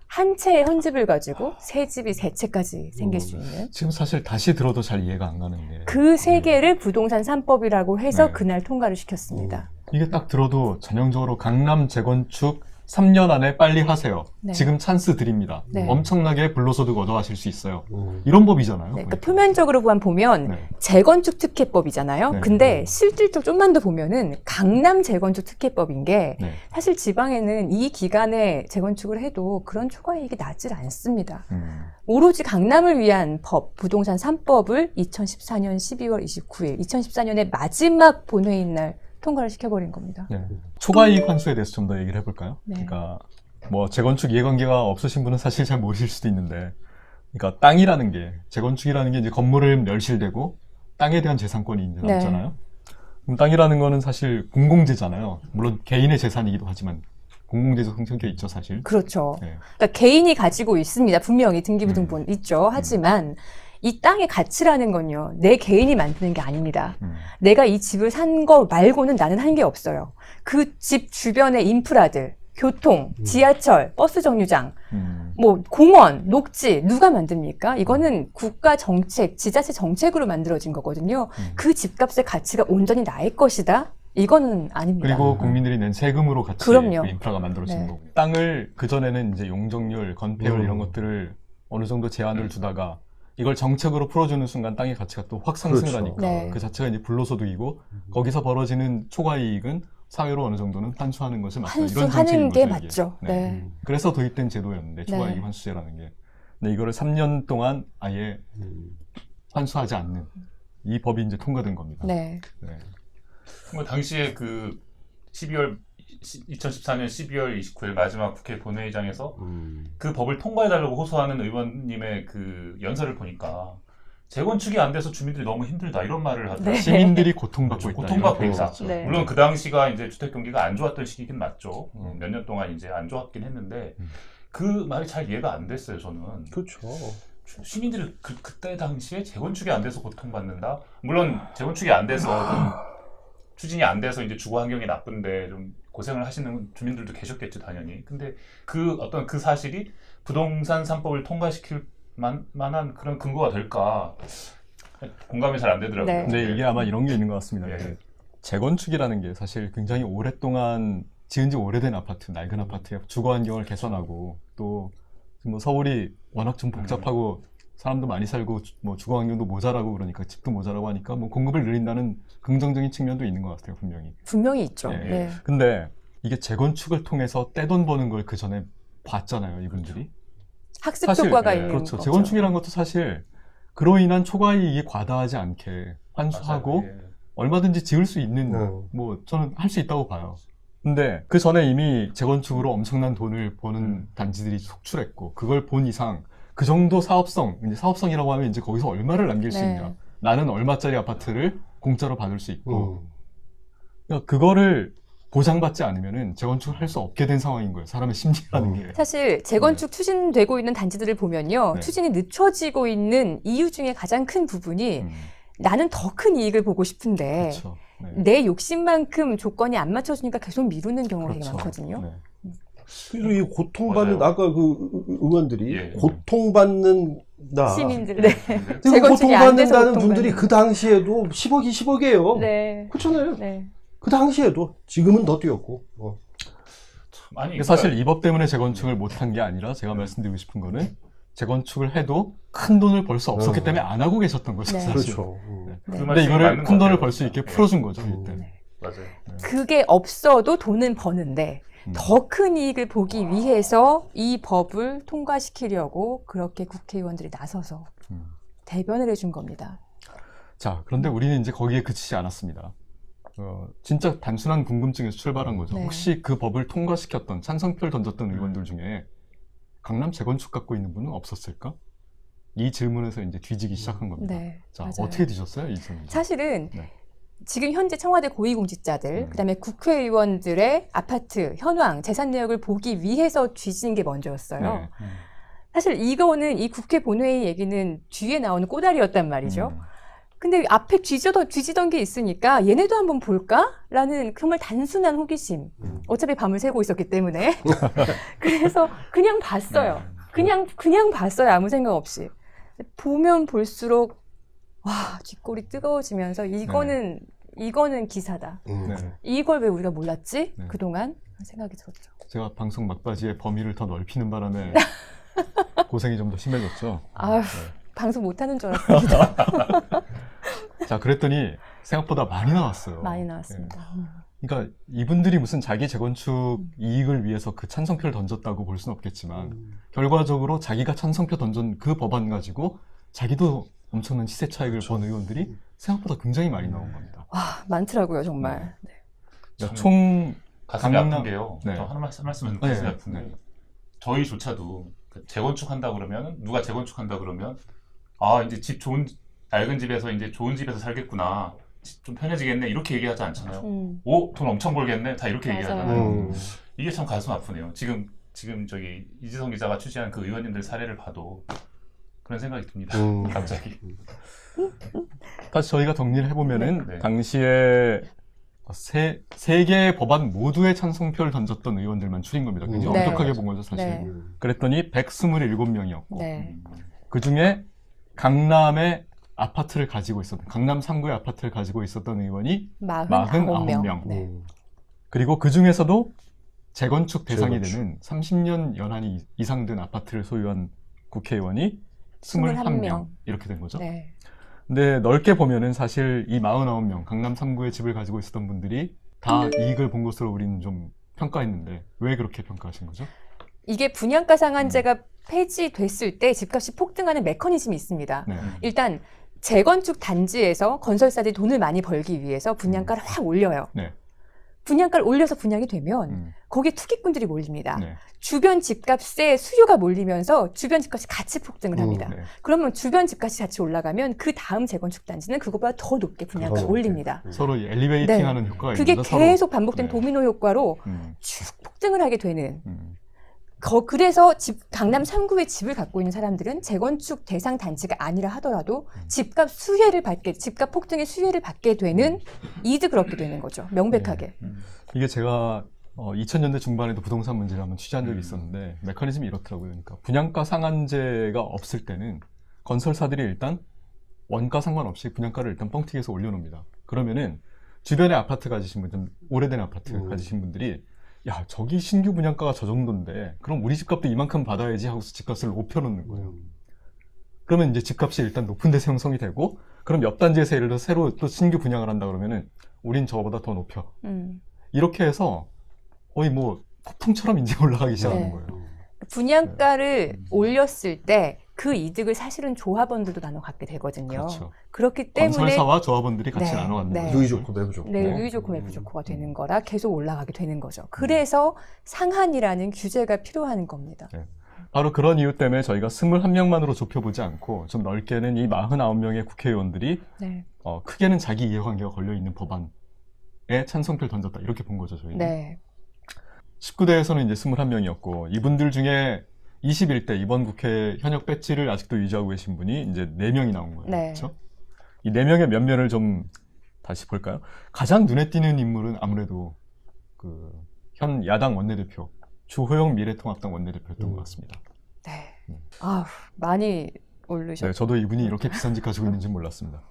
한 채의 헌집을 가지고 새 집이 세 채까지 생길 수 있는. 지금 사실 다시 들어도 잘 이해가 안 가는 게. 그 세 개를 부동산 3법이라고 해서 그날 통과를 시켰습니다. 이게 딱 들어도 전형적으로 강남 재건축 3년 안에 빨리 하세요. 네. 지금 찬스 드립니다. 네. 엄청나게 불로소득 얻어가실 수 있어요. 이런 법이잖아요. 네, 그러니까 표면적으로만 보면 재건축 특혜법이잖아요. 근데 실질적으로 좀만 더 보면은 강남 재건축 특혜법인 게 사실 지방에는 이 기간에 재건축을 해도 그런 초과 이익이 나질 않습니다. 오로지 강남을 위한 법, 부동산 3법을 2014년 12월 29일, 2014년의 마지막 본회의 날 통과를 시켜버린 겁니다. 네. 초과이익 환수에 대해서 좀 더 얘기를 해볼까요? 네. 그러니까 뭐 재건축 이해관계가 없으신 분은 사실 잘 모르실 수도 있는데, 그러니까 땅이라는 게, 재건축이라는 게 이제 건물을 멸실되고 땅에 대한 재산권이 이제 남잖아요. 그럼 땅이라는 거는 사실 공공재잖아요. 물론 개인의 재산이기도 하지만 공공재적 성격이 있죠, 사실. 그렇죠. 그러니까 개인이 가지고 있습니다. 분명히 등기부등본 있죠. 하지만 이 땅의 가치라는 건요, 내 개인이 만드는 게 아닙니다. 내가 이 집을 산 거 말고는 나는 한 게 없어요. 그 집 주변의 인프라들, 교통, 지하철, 버스 정류장, 뭐 공원, 녹지, 누가 만듭니까? 이거는 국가 정책, 지자체 정책으로 만들어진 거거든요. 그 집값의 가치가 온전히 나의 것이다? 이거는 아닙니다. 그리고 국민들이 낸 세금으로 같이 그럼요. 그 인프라가 만들어진 네. 거고. 땅을 그전에는 이제 용적률, 건폐율 이런 것들을 어느 정도 제한을 두다가 이걸 정책으로 풀어주는 순간 땅의 가치가 또 확 상승을 하니까 네. 그 자체가 이제 불로소득이고 거기서 벌어지는 초과이익은 사회로 어느 정도는 환수하는 것이 맞다. 이런 정책인 환수하는 게 거죠, 맞죠. 이게. 네. 그래서 도입된 제도였는데 초과이익 네. 환수제라는 게. 근데 이거를 3년 동안 아예 환수하지 않는 이 법이 이제 통과된 겁니다. 네. 뭐 당시에 그 2014년 12월 29일 마지막 국회 본회의장에서 그 법을 통과해달라고 호소하는 의원님의 그 연설을 보니까 재건축이 안 돼서 주민들이 너무 힘들다 이런 말을 하더라고요. 시민들이 고통받고 있다. 고통받고 이런 있다. 거죠. 네. 물론 그 당시가 이제 주택 경기가 안 좋았던 시기긴 맞죠. 몇 년 동안 이제 안 좋았긴 했는데 그 말이 잘 이해가 안 됐어요. 저는. 그렇죠. 시민들이 그때 당시에 재건축이 안 돼서 고통받는다. 물론 재건축이 안 돼서 좀 추진이 안 돼서 이제 주거 환경이 나쁜데 좀 고생을 하시는 주민들도 계셨겠죠, 당연히. 근데 그 어떤 그 사실이 부동산 3법을 통과시킬 만한 그런 근거가 될까 공감이 잘 안 되더라고요. 네. 근데 이게 아마 이런 게 있는 것 같습니다. 그 재건축이라는 게 사실 굉장히 오랫동안 지은 지 오래된 아파트, 낡은 아파트의 주거 환경을 개선하고 또 뭐 서울이 워낙 좀 복잡하고 사람도 많이 살고 뭐 주거 환경도 모자라고 그러니까 집도 모자라고 하니까 뭐 공급을 늘린다는 긍정적인 측면도 있는 것 같아요, 분명히. 분명히 있죠. 예. 네. 근데 이게 재건축을 통해서 떼돈 버는 걸 그 전에 봤잖아요, 이분들이. 학습 사실, 효과가 예, 있는 그렇죠. 거죠. 재건축이라는 것도 사실 그로 인한 초과이익이 과다하지 않게 환수하고 얼마든지 지을 수 있는 뭐 저는 할 수 있다고 봐요. 근데 그 전에 이미 재건축으로 엄청난 돈을 버는 단지들이 속출했고 그걸 본 이상 그 정도 사업성, 이제 사업성이라고 하면 이제 거기서 얼마를 남길 수 네. 있냐. 나는 얼마짜리 아파트를 공짜로 받을 수 있고 그러니까 그거를 보장받지 않으면은 재건축을 할 수 없게 된 상황인 거예요. 사람의 심리라는 게. 사실 재건축 추진되고 있는 단지들을 보면요. 네. 추진이 늦춰지고 있는 이유 중에 가장 큰 부분이 나는 더 큰 이익을 보고 싶은데 그렇죠. 내 욕심만큼 조건이 안 맞춰주니까 계속 미루는 경우가 되게 그렇죠. 많거든요. 네. 그래서 이 고통받는 아까 그 의원들이 예. 고통받는다. 시민들, 네. 그 재건축이 안 돼서 고통받는다는 고통받는. 분들이 그 당시에도 10억이 10억이에요. 네. 그렇잖아요. 네. 그 당시에도 지금은 더 뛰었고. 아니, 사실 이 법 때문에 재건축을 못한 게 아니라 제가 말씀드리고 싶은 거는 재건축을 해도 큰 돈을 벌 수 없었기 때문에 안 하고 계셨던 거죠. 네. 사실. 그렇죠. 네. 그 근데 말씀이 이거를 맞는 큰 것 돈을 같아요. 벌 수 있게 풀어준 거죠. 이때. 맞아요. 그게 없어도 돈은 버는데 더 큰 이익을 보기 위해서 이 법을 통과시키려고 그렇게 국회의원들이 나서서 대변을 해준 겁니다. 자, 그런데 우리는 이제 거기에 그치지 않았습니다. 진짜 단순한 궁금증에서 출발한 거죠. 네. 혹시 그 법을 통과시켰던 찬성표를 던졌던 의원들 중에 강남 재건축 갖고 있는 분은 없었을까? 이 질문에서 이제 뒤지기 시작한 겁니다. 네, 자, 맞아요. 어떻게 뒤졌어요, 이 질문? 사실은 네. 지금 현재 청와대 고위공직자들, 그다음에 국회의원들의 아파트, 현황, 재산 내역을 보기 위해서 뒤진 게 먼저였어요. 네. 사실 이거는 이 국회 본회의 얘기는 뒤에 나오는 꼬다리였단 말이죠. 근데 앞에 뒤지던 게 있으니까 얘네도 한번 볼까라는 정말 단순한 호기심. 어차피 밤을 새고 있었기 때문에. 그래서 그냥 봤어요. 그냥 봤어요. 아무 생각 없이. 보면 볼수록 와, 뒷골이 뜨거워지면서 이거는 기사다. 이걸 왜 우리가 몰랐지? 그동안 생각이 들었죠. 제가 방송 막바지에 범위를 더 넓히는 바람에 고생이 좀 더 심해졌죠. 아휴, 방송 못하는 줄 알았습니다. 자, 그랬더니 생각보다 많이 나왔어요. 많이 나왔습니다. 그러니까 이분들이 무슨 자기 재건축 이익을 위해서 그 찬성표를 던졌다고 볼 수는 없겠지만 결과적으로 자기가 찬성표 던진 그 법안 가지고 자기도 엄청난 시세 차익을 본 의원들이 생각보다 굉장히 많이 나온 겁니다. 와, 많더라고요, 정말. 네. 그러니까 총 가슴이 아픈 게요. 네. 저 하나 말씀은 네. 가슴이 아픈 게 저희조차도 재건축한다 그러면 누가 재건축한다 그러면 아 이제 집 좋은 낡은 집에서 이제 좋은 집에서 살겠구나. 좀 편해지겠네 이렇게 얘기하지 않잖아요. 오, 돈 엄청 벌겠네 다 이렇게 얘기하잖아요. 이게 참 가슴 아프네요. 지금 저기 이지성 기자가 취재한 그 의원님들 사례를 봐도 그런 생각이 듭니다. 갑자기. 다시 저희가 정리를 해보면은 네. 당시에 세 개의 법안 모두의 찬성표를 던졌던 의원들만 추린 겁니다. 굉장히 네. 엄격하게 본 거죠, 사실. 네. 그랬더니 127명이었고 네. 그 중에 강남에 아파트를 가지고 있었던 강남 3구의 아파트를 가지고 있었던 의원이 49명. 네. 그리고 그 중에서도 재건축 대상이 되는 30년 연한이 이상 된 아파트를 소유한 국회의원이 21명 이렇게 된 거죠. 네. 근데 넓게 보면은 사실 이 49명 강남 3구의 집을 가지고 있었던 분들이 다 이익을 본 것으로 우리는 좀 평가했는데 왜 그렇게 평가하신 거죠? 이게 분양가 상한제가 폐지됐을 때 집값이 폭등하는 메커니즘이 있습니다. 네. 일단 재건축 단지에서 건설사들이 돈을 많이 벌기 위해서 분양가를 확 올려요. 네. 분양가를 올려서 분양이 되면 거기에 투기꾼들이 몰립니다. 네. 주변 집값에 수요가 몰리면서 주변 집값이 같이 폭등을 합니다. 네. 그러면 주변 집값이 같이 올라가면 그 다음 재건축 단지는 그것보다 더 높게 분양가를 올립니다. 서로 엘리베이팅하는 효과가 그게 있는 거죠. 계속 반복된 도미노 효과로 쭉 폭등을 하게 되는. 그래서 강남 3구의 집을 갖고 있는 사람들은 재건축 대상 단지가 아니라 하더라도 집값 집값 폭등의 수혜를 받게 되는 이득을 얻게 되는 거죠. 명백하게. 이게 제가 2000년대 중반에도 부동산 문제를 한번 취재한 적이 있었는데 메커니즘이 이렇더라고요. 그러니까 분양가 상한제가 없을 때는 건설사들이 일단 원가 상관없이 분양가를 일단 뻥튀기해서 올려놓습니다. 그러면은 주변에 아파트 가지신 분, 좀 오래된 아파트 가지신 분들이 야, 저기 신규 분양가가 저 정도인데 그럼 우리 집값도 이만큼 받아야지 하고서 집값을 높여놓는 거예요. 그러면 이제 집값이 일단 높은 데서 형성이 되고 그럼 옆 단지에서 예를 들어 새로 또 신규 분양을 한다 그러면은 우린 저거보다 더 높여. 이렇게 해서 거의 뭐 폭풍처럼 이제 올라가기 시작하는 거예요. 분양가를 올렸을 때 그 이득을 사실은 조합원들도 나눠 갖게 되거든요. 그렇죠. 그렇기 때문에 건설사와 조합원들이 같이 나눠 갖는 거예요. 유의 좋고 매부 좋고. 네, 유의 좋고 매부 좋고가 되는 거라 계속 올라가게 되는 거죠. 그래서 상한이라는 규제가 필요한 겁니다. 네. 바로 그런 이유 때문에 저희가 21명만으로 좁혀보지 않고 좀 넓게는 이 49명의 국회의원들이 네. 크게는 자기 이해관계가 걸려있는 법안에 찬성표를 던졌다. 이렇게 본 거죠, 저희는. 네. 19대에서는 이제 21명이었고 이분들 중에 21대 이번 국회 현역 배치를 아직도 유지하고 계신 분이 이제 4명이 나온 거예요. 네. 그렇죠? 이 4명의 면면을 좀 다시 볼까요? 가장 눈에 띄는 인물은 아무래도 그 현 야당 원내대표 주호영 미래통합당 원내대표였던 것 같습니다. 네. 아, 많이 오르셨죠. 네, 저도 이분이 이렇게 비싼 집 가지고 있는지 몰랐습니다.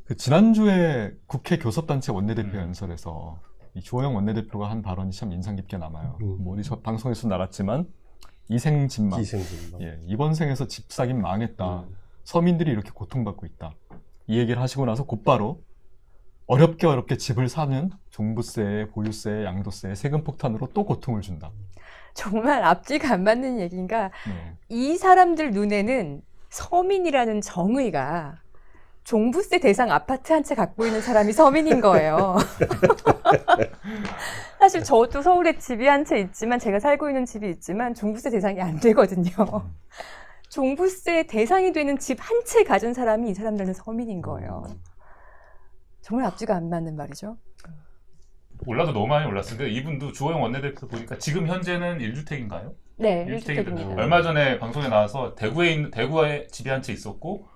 그 지난주에 국회 교섭단체 원내대표 연설에서 이 주호영 원내대표가 한 발언이 참 인상 깊게 남아요. 뭐 우리 저 방송에서 나갔지만 이생집만. 예, 이번 생에서 집 사긴 망했다. 서민들이 이렇게 고통받고 있다. 이 얘기를 하시고 나서 곧바로 어렵게 집을 사면 종부세, 보유세, 양도세, 세금 폭탄으로 또 고통을 준다. 정말 앞뒤가 안 맞는 얘기인가? 네. 이 사람들 눈에는 서민이라는 정의가 종부세 대상 아파트 한 채 갖고 있는 사람이 서민인 거예요. 사실 저도 서울에 집이 한 채 있지만 제가 살고 있는 집이 있지만 종부세 대상이 안 되거든요. 종부세 대상이 되는 집 한 채 가진 사람이 이 사람들은 서민인 거예요. 정말 앞뒤가 안 맞는 말이죠. 올라도 너무 많이 올랐습니다. 이분도 주호영 원내대표 보니까 지금 현재는 1주택인가요? 네, 1주택입니다. 얼마 전에 방송에 나와서 대구에 집이 한 채 있었고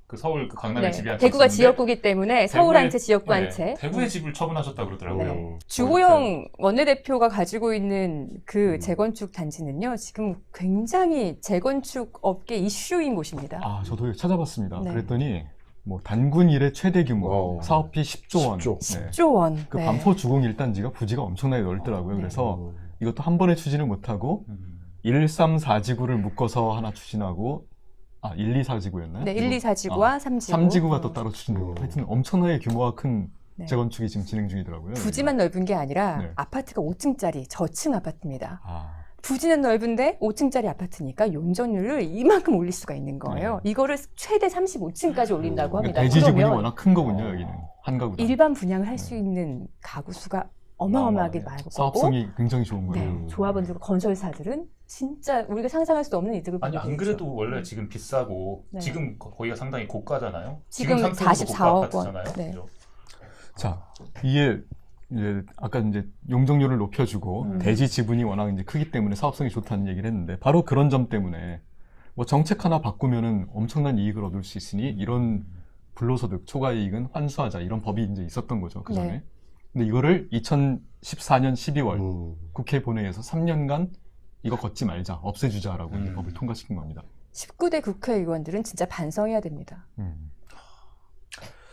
그 서울 그 강남에 네, 집이 한 채 대구가 있었는데 지역구기 때문에 서울 한 채, 지역구 한 채. 대구에 집을 처분하셨다고 그러더라고요. 네. 주호영 원내대표가 가지고 있는 그 재건축 단지는요, 지금 굉장히 재건축 업계 이슈인 곳입니다. 아, 저도 찾아봤습니다. 네. 그랬더니 뭐 단군 이래 최대 규모 사업비 10조 원. 10조 원. 그 네. 반포 주공 1단지가 부지가 엄청나게 넓더라고요. 그래서 이것도 한 번에 추진을 못하고 1, 3, 4지구를 묶어서 하나 추진하고 1, 2, 4지구였나요? 네, 1, 2, 4지구와 3지구. 3지구가 또 따로 추진되고 하여튼 엄청나게 규모가 큰 네. 재건축이 지금 진행 중이더라고요. 부지만 넓은 게 아니라 네. 아파트가 5층짜리 저층 아파트입니다. 부지는 넓은데 5층짜리 아파트니까 용적률을 이만큼 올릴 수가 있는 거예요. 이거를 최대 35층까지 올린다고 합니다. 대지 지분이 그러면 워낙 큰 거군요, 여기는. 한 가구당. 일반 분양을 할 수 있는 가구 수가 어마어마하게 많고 사업성이 굉장히 좋은 거예요. 네, 조합원들과 건설사들은 진짜 우리가 상상할 수 없는 이득을 아니 보게 안 되죠. 그래도 원래 지금 비싸고 네. 지금 거기가 상당히 고가잖아요. 지금 상태도 44억 원. 아파트잖아요. 네. 그죠? 자, 이게 이제 아까 이제 용적률을 높여주고 대지 지분이 워낙 이제 크기 때문에 사업성이 좋다는 얘기를 했는데 바로 그런 점 때문에 뭐 정책 하나 바꾸면은 엄청난 이익을 얻을 수 있으니 이런 불로소득 초과이익은 환수하자 이런 법이 이제 있었던 거죠 그 전에. 네. 근데 이거를 2014년 12월 국회 본회의에서 3년간 이거 걷지 말자, 없애주자라고 이 법을 통과시킨 겁니다. 19대 국회의원들은 진짜 반성해야 됩니다.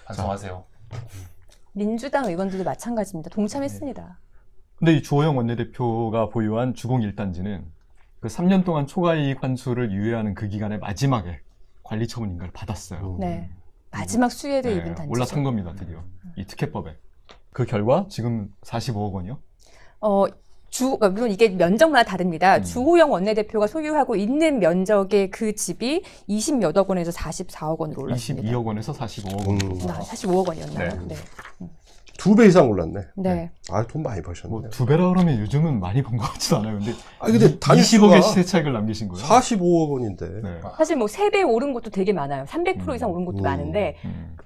반성하세요. 민주당 의원들도 마찬가지입니다. 동참했습니다. 근데 이 주호영 원내대표가 보유한 주공 1단지는 그 3년 동안 초과이익 환수를 유예하는 그 기간의 마지막에 관리처분 인가를 받았어요. 네. 마지막 수혜를 입은 단지죠. 올라탄 겁니다, 드디어. 이 특혜법에. 그 결과 지금 45억 원이요? 물론 이게 면적마다 다릅니다. 주호영 원내대표가 소유하고 있는 면적의 그 집이 20몇억 원에서 44억 원으로 올랐습니다. 22억 원에서 45억 원. 45억 원이었나요? 네. 2배 이상 올랐네. 네. 아, 돈 많이 버셨네. 뭐 2배라 그러면 요즘은 많이 번 것 같지도 않아요. 근데, 근데 단수가 20억의 시세 차익을 남기신 거예요. 45억 원인데. 네. 사실 뭐 3배 오른 것도 되게 많아요. 300% 이상 오른 것도 많은데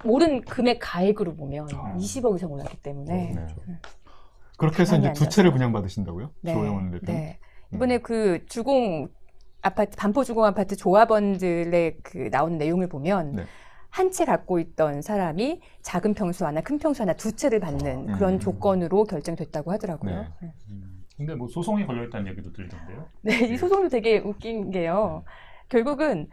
오른 금액 가액으로 보면 20억 이상 올랐기 때문에 그렇게 해서 이제 두 채를 분양받으신다고요? 네. 주호영 원내대표. 네. 이번에 그 주공 아파트, 반포 주공 아파트 조합원들의 그 나온 내용을 보면 한 채 갖고 있던 사람이 작은 평수 하나, 큰 평수 하나 두 채를 받는 그런 조건으로 결정됐다고 하더라고요. 네. 근데 뭐 소송이 걸려있다는 얘기도 들리던데요. 네, 이 소송도 되게 웃긴 게요. 결국은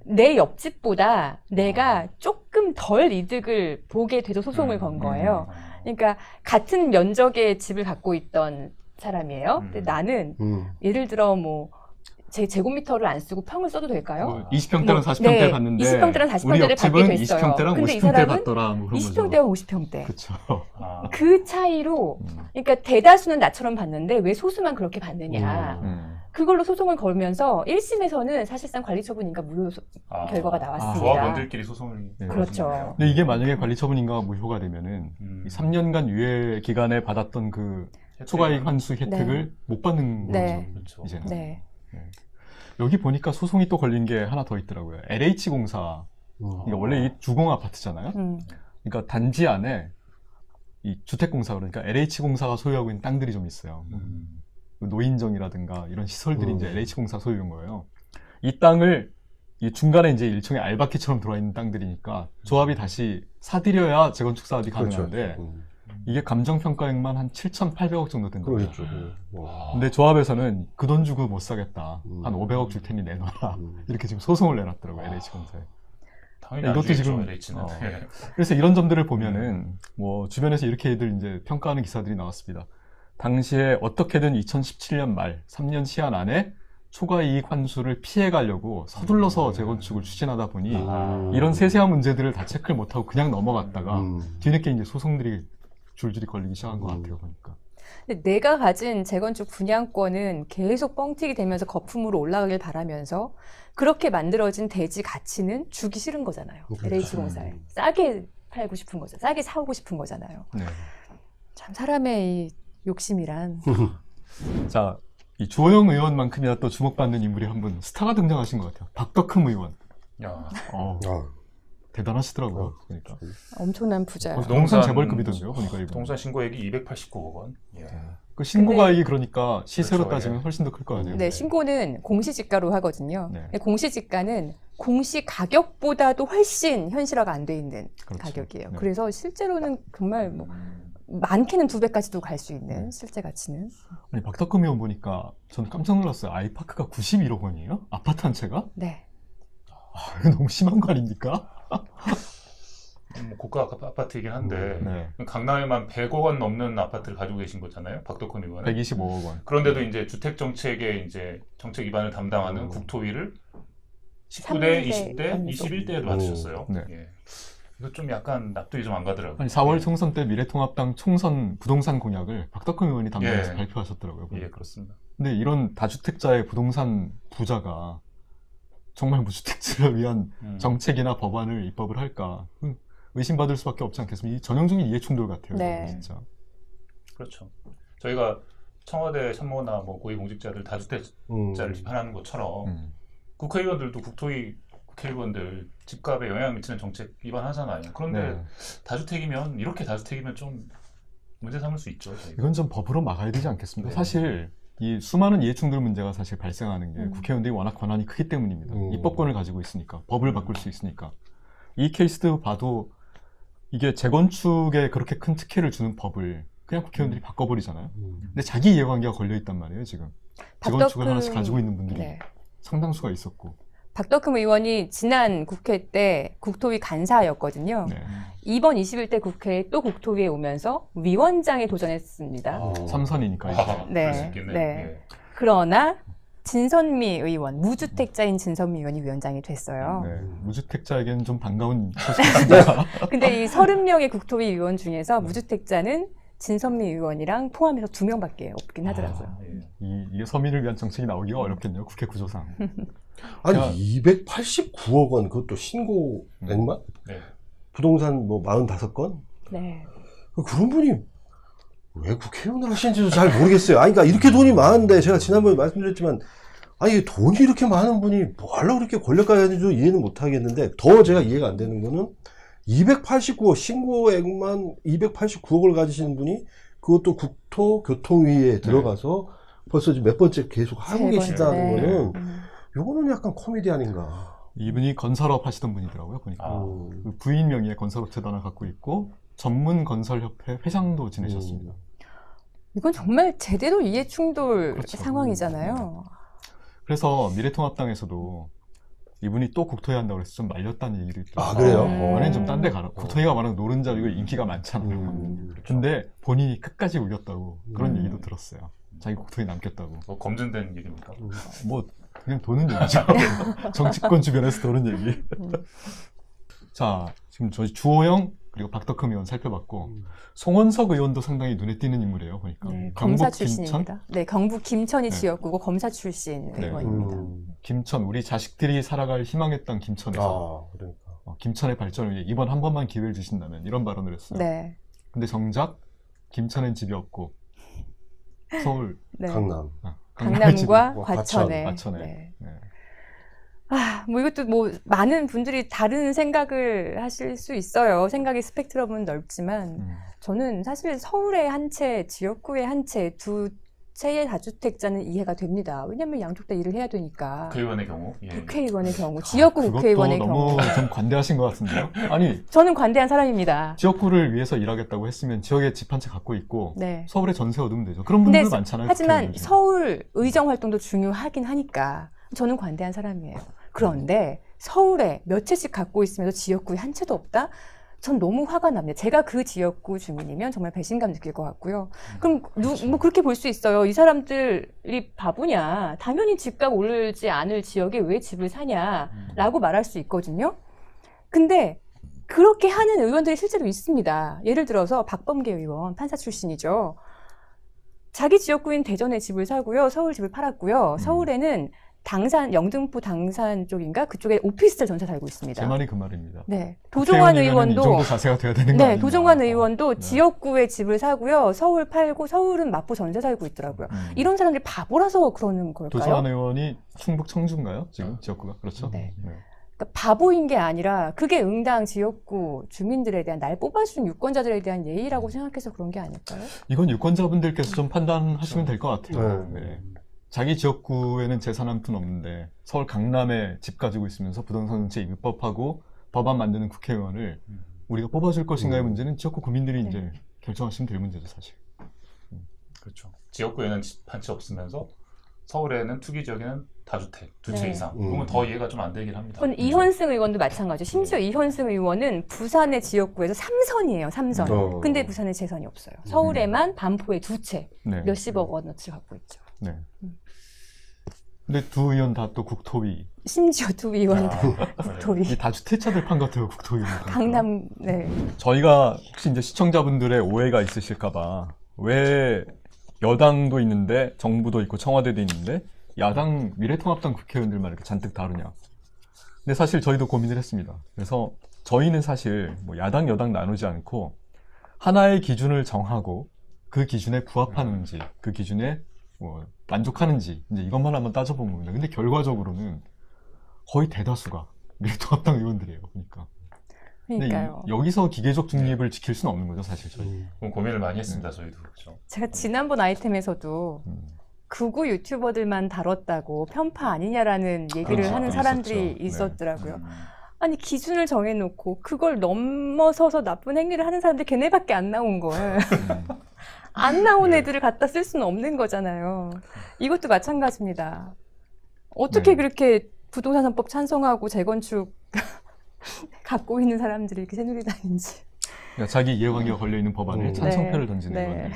내 옆집보다 내가 조금 덜 이득을 보게 돼서 소송을 건 거예요. 그러니까 같은 면적의 집을 갖고 있던 사람이에요. 근데 나는 예를 들어 뭐 제 제곱미터를 안 쓰고 평을 써도 될까요? 20평대는 40평대 받는데 20평대는 40평대를 받게 됐어요. 20평대랑 근데 이 50평대 사람은 받더라. 뭐 그런 20평대와 50평대. 그렇죠. 그 차이로 그러니까 대다수는 나처럼 받는데 왜 소수만 그렇게 받느냐. 그걸로 소송을 걸면서 1심에서는 사실상 관리처분인가 무효 결과가 나왔습니다. 조합원들끼리 소송을. 그렇죠. 근데 이게 만약에 관리처분인가가 무효가 되면은 이 3년간 유예 기간에 받았던 그 초과이익 환수 혜택을 못 받는 거죠. 그렇죠. 이제는. 네. 여기 보니까 소송이 또 걸린 게 하나 더 있더라고요. LH공사. 그러니까 원래 이 주공 아파트잖아요. 그러니까 단지 안에 이 주택공사 그러니까 LH공사가 소유하고 있는 땅들이 좀 있어요. 노인정이라든가 이런 시설들이 이제 LH공사 소유인 거예요. 이 땅을 이 중간에 이제 일종의 알바키처럼 들어와 있는 땅들이니까 조합이 다시 사들여야 재건축 사업이 가능한데 이게 감정평가액만 한 7,800억 정도 된다. 그렇죠. 근데 조합에서는 그 돈 주고 못 사겠다. 한 500억 줄 테니 내놔라. 이렇게 지금 소송을 내놨더라고요. LH공사에. 당연히 안 주겠죠, LH는. 그래서 이런 점들을 보면은 뭐 주변에서 이렇게 애들 이제 평가하는 기사들이 나왔습니다. 당시에 어떻게든 2017년 말 3년 시한 안에 초과 이익 환수를 피해 가려고 서둘러서 재건축을 추진하다 보니 이런 세세한 문제들을 다 체크를 못하고 그냥 넘어갔다가 뒤늦게 이제 소송들이 줄줄이 걸리기 시작한 것 같아요, 보니까. 근데 내가 가진 재건축 분양권은 계속 뻥튀기 되면서 거품으로 올라가길 바라면서 그렇게 만들어진 대지 가치는 주기 싫은 거잖아요. LH공사에. 싸게 팔고 싶은 거죠. 싸게 사오고 싶은 거잖아요. 네. 참 사람의 이 욕심이란. 자, 이 주호영 의원만큼이나 또 주목받는 인물이 한 분 스타가 등장하신 것 같아요. 박덕흠 의원. 야. 대단하시더라고요. 그러니까. 엄청난 부자예요. 부동산 재벌급이던데요. 보니까 부동산 신고액이 289억 원. 예. 그 신고가액이 그러니까 시세로 그렇죠, 따지면 예. 훨씬 더 클 거 아니에요. 네, 신고는 공시지가로 하거든요. 네. 공시지가는 공시 가격보다도 훨씬 현실화가 안 돼 있는 그렇죠. 가격이에요. 네. 그래서 실제로는 정말 뭐 많게는 2배까지도 갈 수 있는 실제 가치는. 아니 박덕흠 의원 보니까 저는 깜짝 놀랐어요. 아이파크가 91억 원이에요? 아파트 한 채가? 네. 이거 너무 심한 거 아닙니까? 뭐 고가 아파트이긴 한데 네. 강남에만 100억 원 넘는 아파트를 가지고 계신 거잖아요, 박덕흠 의원은. 125억 원. 그런데도 이제 주택 정책의 이제 정책 위반을 담당하는 국토위를 19대, 20대, 21대에도 맡으셨어요. 네. 예. 이거 좀 약간 납득이 좀 안 가더라고요. 아니 4월 총선 때 미래통합당 총선 부동산 공약을 박덕흠 의원이 담당해서 발표하셨더라고요. 예, 그렇습니다. 근데 이런 다주택자의 부동산 부자가 정말 무주택자를 위한 정책이나 법안을 입법을 할까 의심받을 수밖에 없지 않겠습니까? 이 전형적인 이해충돌 같아요. 네. 진짜. 그렇죠. 저희가 청와대 참모나 뭐 고위공직자들 다주택자를 비판하는 것처럼 국회의원들도 국토위 국회의원들 집값에 영향을 미치는 정책 위반하잖아요. 그런데 네. 다주택이면 이렇게 다주택이면 좀 문제 삼을 수 있죠. 저희가. 이건 좀 법으로 막아야 되지 않겠습니까? 네. 사실 이 수많은 이해충돌 문제가 사실 발생하는 게 국회의원들이 워낙 권한이 크기 때문입니다. 입법권을 가지고 있으니까, 법을 바꿀 수 있으니까. 이 케이스도 봐도 이게 재건축에 그렇게 큰 특혜를 주는 법을 그냥 국회의원들이 바꿔버리잖아요. 근데 자기 이해관계가 걸려있단 말이에요, 지금. 재건축을 하나씩 가지고 있는 분들이 네. 상당수가 있었고. 박덕흠 의원이 지난 국회 때 국토위 간사였거든요. 네. 이번 21대 국회에 또 국토위에 오면서 위원장에 도전했습니다. 삼선이니까. 그럴 수 있겠네요. 네. 그러나 진선미 의원, 무주택자인 진선미 의원이 위원장이 됐어요. 네. 무주택자에게는 좀 반가운 소식입니다. 근데 이 30명의 국토위 의원 중에서 무주택자는 진선미 의원이랑 포함해서 2명밖에 없긴 하더라고요. 이게 서민을 위한 정책이 나오기가 어렵겠네요, 국회 구조상. 아니 289억 원 그것도 신고액만? 네. 부동산 뭐 45건? 네. 그런 분이 왜 국회의원을 하시는지도 잘 모르겠어요. 아니, 그러니까 이렇게 돈이 많은데 제가 지난번에 말씀드렸지만 아니 돈이 이렇게 많은 분이 뭐 하려고 그렇게 권력까지 하는지 이해는 못 하겠는데 더 제가 이해가 안 되는 거는 289억 신고액만 289억을 가지시는 분이 그것도 국토교통위에 들어가서 벌써 지금 몇 번째 계속 하고 계시다는 거는 요거는 약간 코미디 아닌가. 이분이 건설업 하시던 분이더라고요, 보니까. 그 부인 명의의 건설업체도 하나 갖고 있고 전문건설협회 회장도 지내셨습니다. 이건 정말 제대로 이해충돌 그렇죠. 상황이잖아요. 그래서 미래통합당에서도 이분이 또 국토위 한다고 해서 좀 말렸다는 얘기를 있더라고요. 아, 그래요? 이번엔 좀 딴 데 가라. 국토위가 워낙 노른자이고 인기가 많잖아요. 근데 본인이 끝까지 우겼다고 그런 얘기도 들었어요. 자기 국토위 남겼다고. 검증된 얘기입니까? 뭐 그냥 도는 얘기죠. 정치권 주변에서 도는 얘기. 자, 지금 저희 주호영 그리고 박덕흠 의원 살펴봤고 송원석 의원도 상당히 눈에 띄는 인물이에요, 보니까. 네, 경북 검사 김천? 출신입니다. 네, 경북 김천이 지역구고 검사 출신 의원입니다. 김천, 우리 자식들이 살아갈 희망의 땅 김천에서 김천의 발전을 위해 이번 한 번만 기회를 주신다면 이런 발언을 했어요. 네. 근데 정작 김천엔 집이 없고 서울, 네. 강남. 강남과 과천에. 과천에. 네. 네. 뭐 이것도 뭐 많은 분들이 다른 생각을 하실 수 있어요. 생각의 스펙트럼은 넓지만 저는 사실 서울의 한 채, 지역구의 한 채, 두 채의 다주택자는 이해가 됩니다. 왜냐하면 양쪽 다 일을 해야 되니까. 국회의원의 경우? 예. 국회의원의 경우, 지역구 국회의원의 경우. 너무 좀 관대하신 것 같은데요? 아니, 저는 관대한 사람입니다. 지역구를 위해서 일하겠다고 했으면 지역에 집 한 채 갖고 있고 네. 서울에 전세 얻으면 되죠. 그런 분들 많잖아요. 하지만 서울 의정 활동도 중요하긴 하니까 저는 관대한 사람이에요. 그런데 서울에 몇 채씩 갖고 있으면서 지역구에 한 채도 없다? 전 너무 화가 납니다. 제가 그 지역구 주민이면 정말 배신감 느낄 것 같고요. 그럼 뭐 그렇게 볼 수 있어요. 이 사람들이 바보냐. 당연히 집값 오르지 않을 지역에 왜 집을 사냐라고 말할 수 있거든요. 근데 그렇게 하는 의원들이 실제로 있습니다. 예를 들어서 박범계 의원, 판사 출신이죠. 자기 지역구인 대전에 집을 사고요. 서울 집을 팔았고요. 서울에는 당산, 영등포 당산 쪽인가? 그쪽에 오피스텔 전세 살고 있습니다. 제 말이 그 말입니다. 네. 도종환 의원도. 이 정도 자세가 돼야 되는 거 아니에요? 네. 도종환 의원도 지역구에 집을 사고요. 서울 팔고 서울은 마포 전세 살고 있더라고요. 이런 사람들이 바보라서 그러는 걸까요? 도종환 의원이 충북 청주인가요? 지금 지역구가? 그렇죠. 네. 그러니까 바보인 게 아니라 그게 응당 지역구 주민들에 대한 날 뽑아준 유권자들에 대한 예의라고 생각해서 그런 게 아닐까요? 이건 유권자분들께서 좀 판단하시면 될 것 같아요. 네. 자기 지역구에는 재산 한 푼 없는데 서울 강남에 집 가지고 있으면서 부동산 정책 입법하고 법안 만드는 국회의원을 우리가 뽑아줄 것인가의 문제는 지역구 국민들이 이제 결정하시면 될 문제죠, 사실. 그렇죠. 지역구에는 집 한 채 없으면서 서울에는 투기 지역에는 다주택 두 채 이상. 그러면 더 이해가 좀 안 되긴 합니다. 그건 이현승 의원도 마찬가지죠. 심지어 이현승 의원은 부산의 지역구에서 3선이에요. 3선. 근데 부산에 재산이 없어요. 서울에만 반포에 두 채, 몇십억 원어치 갖고 있죠. 네. 근데 두 의원 다 또 국토위. 심지어 두 의원 다 국토위. 이 다주택자들 판 같아요, 국토위. 강남, 네. 저희가 혹시 이제 시청자분들의 오해가 있으실까봐 왜 여당도 있는데 정부도 있고 청와대도 있는데 야당 미래통합당 국회의원들만 이렇게 잔뜩 다루냐. 근데 사실 저희도 고민을 했습니다. 그래서 저희는 사실 뭐 야당 여당 나누지 않고 하나의 기준을 정하고 그 기준에 부합하는지 그 기준에 뭐 만족하는지 이제 이것만 한번 따져본 겁니다. 근데 결과적으로는 거의 대다수가 미래통합당 의원들이에요. 그러니까요. 여기서 기계적 중립을 지킬 수는 없는 거죠, 사실 저희. 고민을 많이 했습니다, 저희도. 그렇죠. 제가 지난번 아이템에서도 극우 유튜버들만 다뤘다고 편파 아니냐라는 얘기를 하는 사람들이 있었더라고요. 아니 기준을 정해놓고 그걸 넘어서서 나쁜 행위를 하는 사람들 걔네밖에 안 나온 걸. 안 나온 애들을 갖다 쓸 수는 없는 거잖아요. 이것도 마찬가지입니다. 어떻게 그렇게 부동산 3법 찬성하고 재건축 갖고 있는 사람들이 이렇게 새누리당인지. 그러니까 자기 이해관계가 걸려있는 법안에 찬성표를 던지는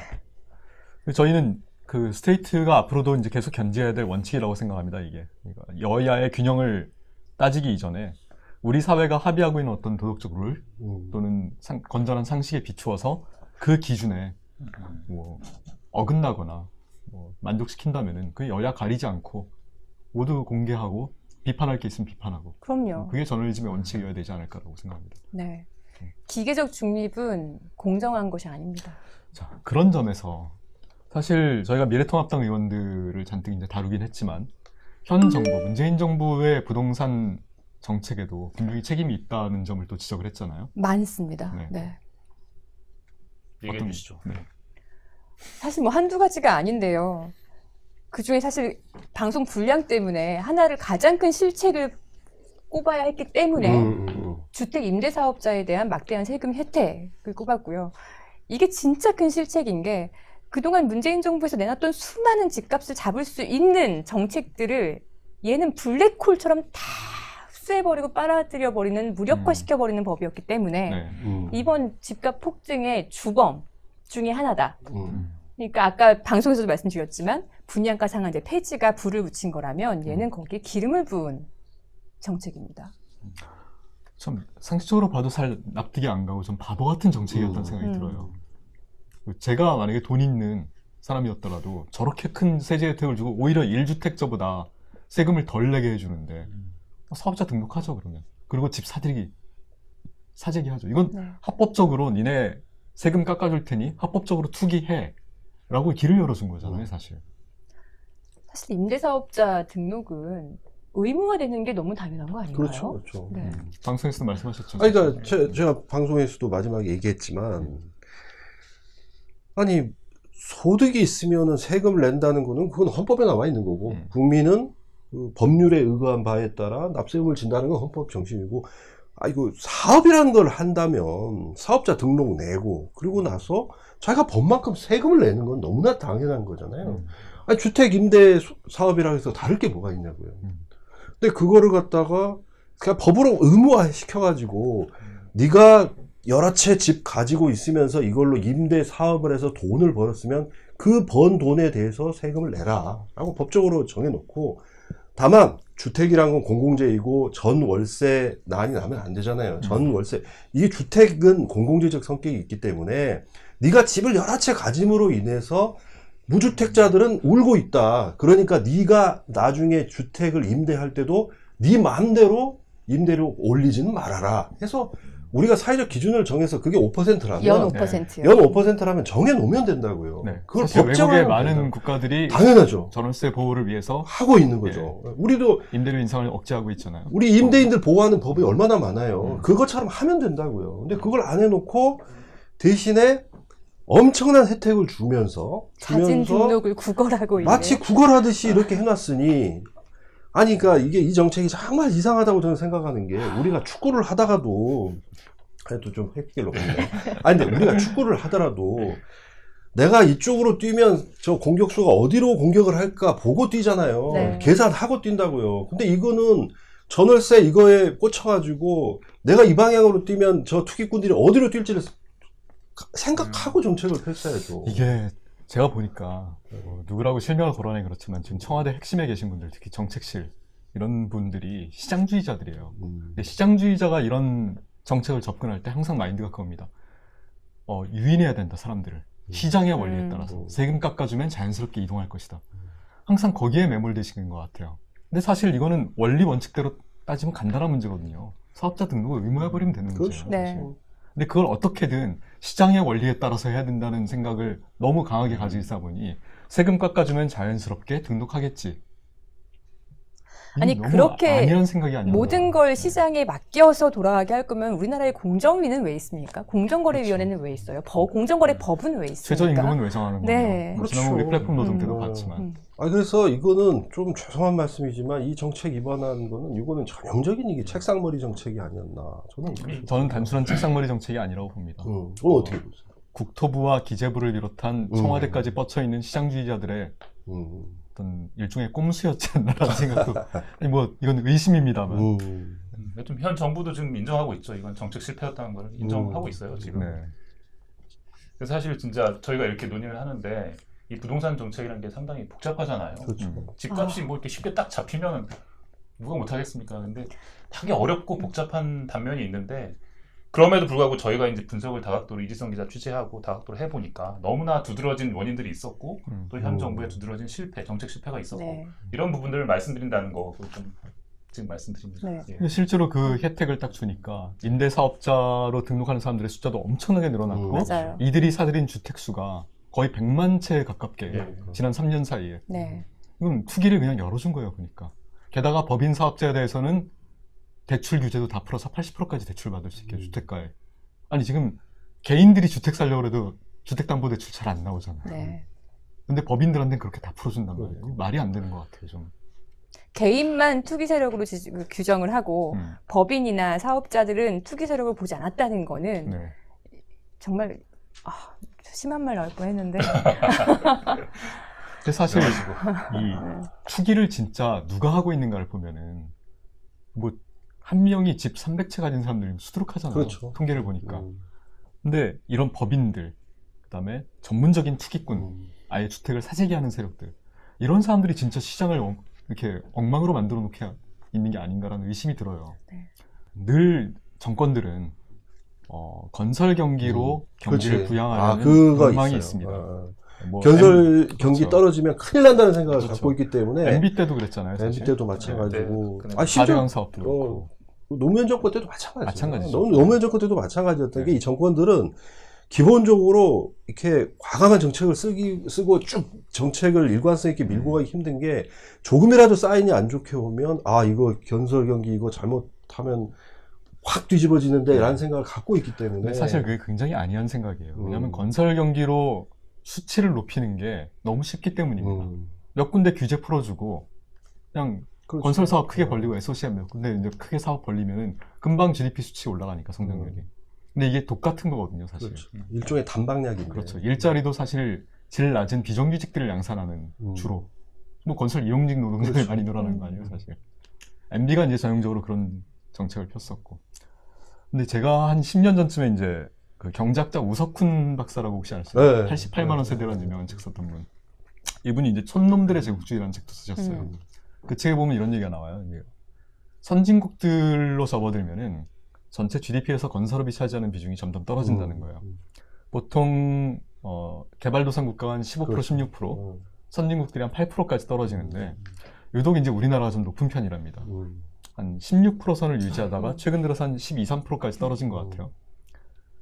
건. 저희는 그 스테이트가 앞으로도 이제 계속 견지해야 될 원칙이라고 생각합니다, 이게. 그러니까 여야의 균형을 따지기 이전에 우리 사회가 합의하고 있는 어떤 도덕적 룰 또는 건전한 상식에 비추어서 그 기준에 뭐 어긋나거나 뭐 만족시킨다면은 그 여야 가리지 않고 모두 공개하고 비판할 게 있으면 비판하고. 그럼요. 그게 저널리즘의 원칙이어야 되지 않을까라고 생각합니다. 네. 기계적 중립은 공정한 것이 아닙니다. 자, 그런 점에서 사실 저희가 미래통합당 의원들을 잔뜩 이제 다루긴 했지만 현 정부, 문재인 정부의 부동산 정책에도 분명히 책임이 있다는 점을 또 지적을 했잖아요. 많습니다. 네. 얘기해 주시죠. 네. 사실 뭐 한두 가지가 아닌데요. 그중에 사실 방송 분량 때문에 하나를 가장 큰 실책을 꼽아야 했기 때문에 주택 임대 사업자에 대한 막대한 세금 혜택을 꼽았고요. 이게 진짜 큰 실책인 게 그동안 문재인 정부에서 내놨던 수많은 집값을 잡을 수 있는 정책들을 얘는 블랙홀처럼 다 흡수해버리고 빨아들여버리는 무력화시켜버리는 법이었기 때문에 이번 집값 폭등의 주범 중에 하나다. 그러니까 아까 방송에서도 말씀드렸지만 분양가 상한제 폐지가 불을 붙인 거라면 얘는 거기에 기름을 부은 정책입니다. 참 상식적으로 봐도 잘 납득이 안 가고 좀 바보 같은 정책이었다는 생각이 들어요. 제가 만약에 돈 있는 사람이었더라도 저렇게 큰 세제 혜택을 주고 오히려 1주택자보다 세금을 덜 내게 해주는데 사업자 등록하죠, 그러면. 그리고 집 사재기 하죠. 이건 합법적으로 니네 세금 깎아줄 테니 합법적으로 투기해 라고 길을 열어준 거잖아요, 사실. 사실 임대사업자 등록은 의무화되는 게 너무 당연한 거 아닌가요? 그렇죠, 그렇죠. 네. 방송에서도 말씀하셨죠. 아니, 그러니까 제가 방송에서도 마지막에 얘기했지만, 아니 소득이 있으면은 세금을 낸다는 거는 그건 헌법에 나와 있는 거고, 국민은 그 법률에 의거한 바에 따라 납세금을 진다는 건 헌법 정신이고, 이거 사업이라는 걸 한다면 사업자 등록 내고 그리고 나서 자기가 법만큼 세금을 내는 건 너무나 당연한 거잖아요. 아니, 주택 임대 사업이라 해서 다를 게 뭐가 있냐고요. 근데 그거를 갖다가 그냥 법으로 의무화 시켜가지고 네가 여러 채 집 가지고 있으면서 이걸로 임대 사업을 해서 돈을 벌었으면 그 번 돈에 대해서 세금을 내라 라고 법적으로 정해놓고, 다만 주택이란 건 공공재이고 전 월세 난이 나면 안 되잖아요. 전 월세, 이게 주택은 공공재적 성격이 있기 때문에 네가 집을 여러 채 가짐으로 인해서 무주택자들은 울고 있다. 그러니까 네가 나중에 주택을 임대할 때도 네 마음대로 임대료 올리지는 말아라 해서 우리가 사회적 기준을 정해서 그게 5%라면 연 5%요. 연 5%라면 정해놓으면 된다고요. 네. 그걸 사실 외국의 법제화하면 많은 된다. 국가들이 당연하죠. 전월세 보호를 위해서 하고 있는 거죠. 우리도 임대료 인상을 억제하고 있잖아요. 우리 임대인들 보호하는 법이 얼마나 많아요. 그것처럼 하면 된다고요. 근데 그걸 안 해놓고 대신에 엄청난 혜택을 주면서 자진 등록을 구걸하고 있는, 마치 구걸하듯이 이렇게 해놨으니, 아니 그러니까 이게 이 정책이 정말 이상하다고 저는 생각하는 게, 우리가 축구를 하다가도 또 좀 획기를 놓네. 아니 근데 우리가 축구를 하더라도 내가 이쪽으로 뛰면 저 공격수가 어디로 공격을 할까 보고 뛰잖아요. 네. 계산하고 뛴다고요. 근데 이거는 전월세 이거에 꽂혀가지고 내가 이 방향으로 뛰면 저 투기꾼들이 어디로 뛸지를 생각하고 정책을 펼쳐야죠. 이게 제가 보니까 누구라고 실명을 거론하기 그렇지만 지금 청와대 핵심에 계신 분들, 특히 정책실 이런 분들이 시장주의자들이에요. 근데 시장주의자가 이런 정책을 접근할 때 항상 마인드가 그겁니다. 유인해야 된다, 사람들을. 시장의 원리에 따라서 세금 깎아주면 자연스럽게 이동할 것이다. 항상 거기에 매몰되시는 것 같아요. 근데 사실 이거는 원리 원칙대로 따지면 간단한 문제거든요. 사업자 등록을 의무화해버리면 되는 문제예요. 네. 근데 그걸 어떻게든 시장의 원리에 따라서 해야 된다는 생각을 너무 강하게 가지고 있다 보니 세금 깎아주면 자연스럽게 등록하겠지. 아니 그렇게 아니란 생각이 아니라 모든 걸 시장에 맡겨서 돌아가게 할 거면 우리나라의 공정위는 왜 있습니까? 공정거래위원회는 왜 있어요? 공정거래법은 왜 있습니까? 최저임금은 왜 정하는 거예요? 네. 지난번 우리 플랫폼 노동 때도 봤지만. 그래서 이거는 좀 죄송한 말씀이지만 이 정책 입안한 거는 이거는 전형적인 이게 책상머리 정책이 아니었나. 저는 단순한 책상머리 정책이 아니라고 봅니다. 그건 어떻게 보세요? 국토부와 기재부를 비롯한 청와대까지 뻗쳐 있는 시장주의자들의 어떤 일종의 꼼수였지 않나라는 생각도. 아니 뭐 이건 의심입니다만. 좀 현 정부도 지금 인정하고 있죠. 이건 정책 실패였다는 걸 인정하고 있어요 지금. 네. 그래서 사실 진짜 저희가 이렇게 논의를 하는데 이 부동산 정책이라는 게 상당히 복잡하잖아요. 그렇죠. 집값이 뭐 이렇게 쉽게 딱 잡히면 누가 못하겠습니까? 근데 하기 어렵고 복잡한 단면이 있는데, 그럼에도 불구하고 저희가 이제 분석을 다각도로 이지성 기자 취재하고 다각도로 해보니까 너무나 두드러진 원인들이 있었고 또 현 정부의 두드러진 실패, 정책 실패가 있었고 네. 이런 부분들을 말씀드린다는 거 좀 지금 말씀드립니다. 네. 예. 실제로 그 혜택을 딱 주니까 임대사업자로 등록하는 사람들의 숫자도 엄청나게 늘어났고 맞아요. 이들이 사들인 주택수가 거의 100만 채에 가깝게 지난 3년 사이에. 네. 이건 투기를 그냥 열어준 거예요. 그러니까. 게다가 법인 사업자에 대해서는 대출 규제도 다 풀어서 80%까지 대출 받을 수 있게 주택가에. 아니 지금 개인들이 주택 살려고 해도 주택담보대출 잘 안 나오잖아요. 네. 근데 법인들한테는 그렇게 다 풀어준단 말이에요. 말이 안 되는 것 같아요. 좀. 개인만 투기 세력으로 규정을 하고 법인이나 사업자들은 투기 세력을 보지 않았다는 거는 네. 정말 심한 말 나올 뻔했는데. 근데 사실 이 투기를 진짜 누가 하고 있는가를 보면은 뭐 한 명이 집 300채 가진 사람들이 수두룩하잖아요. 그렇죠. 통계를 보니까. 근데 이런 법인들, 그다음에 전문적인 투기꾼, 아예 주택을 사재기 하는 세력들, 이런 사람들이 진짜 시장을 이렇게 엉망으로 만들어 놓게 있는 게 아닌가라는 의심이 들어요. 네. 늘 정권들은 건설 경기로 경기를 그렇지. 부양하려는 그거 욕망이 있어요. 있습니다. 뭐 건설 경기 그렇죠. 떨어지면 큰일 난다는 생각을 그렇죠. 갖고 있기 때문에. MB 때도 그랬잖아요. 사실. MB 때도 마찬가지고. 네. 심지어 사업도 그렇고. 노무현 정권 때도 마찬가지죠. 마찬가지죠. 노무현 정권 때도 마찬가지였던 게 이 정권들은 기본적으로 이렇게 과감한 정책을 쓰고 쭉 정책을 일관성 있게 밀고 가기 힘든 게 조금이라도 사인이 안 좋게 오면 아 이거 건설 경기 이거 잘못하면 확 뒤집어지는데 라는 생각을 갖고 있기 때문에 사실 그게 굉장히 안이한 생각이에요. 왜냐하면 건설 경기로 수치를 높이는 게 너무 쉽기 때문입니다. 몇 군데 규제 풀어주고 그냥 그렇죠. 건설 사업 크게 벌리고 SOCM 몇 군데 이제 크게 사업 벌리면은 금방 GDP 수치 올라가니까 성장률이. 근데 이게 똑같은 거거든요, 사실. 그렇죠. 일종의 단박약인데. 그렇죠. 일자리도 사실 질 낮은 비정규직들을 양산하는 주로. 뭐 건설 이용직 노동자들이 그렇죠. 많이 늘어나는 거 아니에요, 사실. MB가 이제 전형적으로 그런 정책을 폈었고. 근데 제가 한 10년 전쯤에 이제 그 경작자 우석훈 박사라고 혹시 아시나요? 네. 88만 원 세대라는 유명한 책 썼던 분. 이분이 이제 촌놈들의 제국주의라는 책도 쓰셨어요. 그 책에 보면 이런 얘기가 나와요. 이제 선진국들로 접어들면은 전체 GDP에서 건설업이 차지하는 비중이 점점 떨어진다는 거예요. 보통 개발도상 국가가 한 15%, 그렇죠. 16%, 선진국들이 한 8%까지 떨어지는데 유독 이제 우리나라가 좀 높은 편이랍니다. 한 16% 선을 유지하다가 최근 들어서 한 12, 3%까지 떨어진 것 같아요.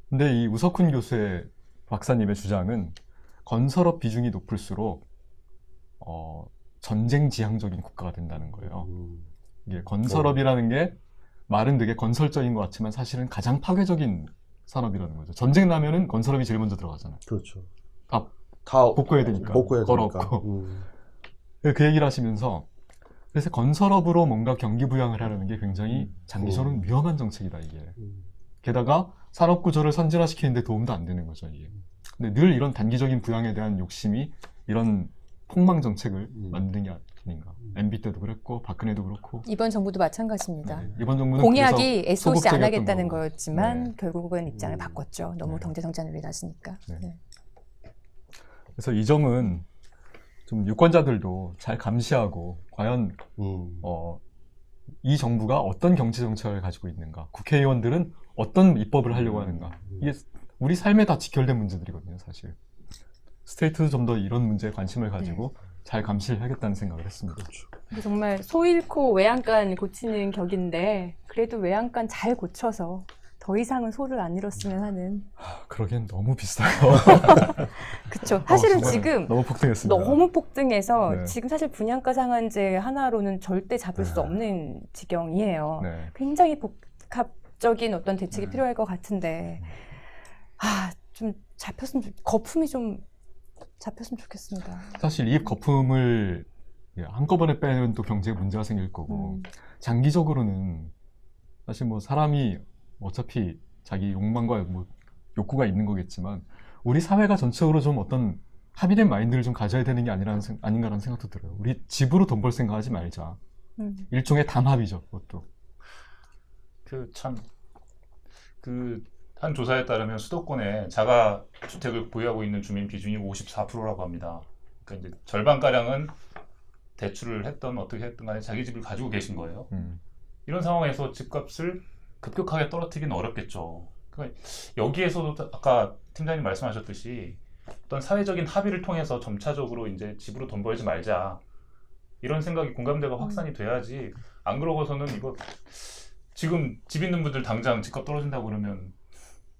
근데 이 우석훈 교수의 박사님의 주장은 건설업 비중이 높을수록 전쟁 지향적인 국가가 된다는 거예요. 이게 건설업이라는 게 말은 되게 건설적인 것 같지만 사실은 가장 파괴적인 산업이라는 거죠. 전쟁 나면은 건설업이 제일 먼저 들어가잖아요. 그렇죠. 다 다 복구해야 되니까. 복구해야 걸어없고. 그 얘기를 하시면서 그래서 건설업으로 뭔가 경기 부양을 하려는 게 굉장히 장기적으로 위험한 정책이다, 이게. 게다가 산업 구조를 선진화시키는데 도움도 안 되는 거죠, 이게. 근데 늘 이런 단기적인 부양에 대한 욕심이 이런 폭망 정책을 만드는 게 아닌가. MB 때도 그랬고 박근혜도 그렇고 이번 정부도 마찬가지입니다. 네, 이번 정부는 공약이 SOC 안 소극적이었던 하겠다는 거고. 거였지만 네. 결국은 입장을 바꿨죠. 너무 경제 성장률이 낮으니까. 네. 그래서 이 점은 좀 유권자들도 잘 감시하고 과연 이 정부가 어떤 경제 정책을 가지고 있는가, 국회의원들은 어떤 입법을 하려고 하는가, 이게 우리 삶에 다 직결된 문제들이거든요, 사실. 스테이트도 좀 더 이런 문제에 관심을 가지고 잘 감시를 하겠다는 생각을 했습니다. 근데 정말 소 잃고 외양간 고치는 격인데 그래도 외양간 잘 고쳐서 더 이상은 소를 안 잃었으면 하는. 그러기엔 너무 비싸요. 그렇죠. 사실은 지금 너무 폭등했습니다. 너무 폭등해서 네. 지금 사실 분양가 상한제 하나로는 절대 잡을 수 없는 지경이에요. 네. 굉장히 복합적인 어떤 대책이 필요할 것 같은데 좀 거품이 좀 잡혔으면 좋겠습니다. 사실 이 거품을 한꺼번에 빼면 또 경제에 문제가 생길 거고 장기적으로는 사실 뭐 사람이 어차피 자기 욕망과 뭐 욕구가 있는 거겠지만 우리 사회가 전체적으로 좀 어떤 합의된 마인드를 좀 가져야 되는 게 아닌가라는 생각도 들어요. 우리 집으로 돈 벌 생각하지 말자. 일종의 담합이죠, 그것도. 한 조사에 따르면 수도권에 자가 주택을 보유하고 있는 주민 비중이 54%라고 합니다. 그러니까 이제 절반가량은 대출을 했던 어떻게 했든 간에 자기 집을 가지고 계신 거예요. 이런 상황에서 집값을 급격하게 떨어뜨리기는 어렵겠죠. 그러니까 여기에서도 아까 팀장님 말씀하셨듯이 어떤 사회적인 합의를 통해서 점차적으로 이제 집으로 돈 벌지 말자. 이런 생각이 공감대가 확산이 돼야지. 안 그러고서는 이거 지금 집 있는 분들 당장 집값 떨어진다고 그러면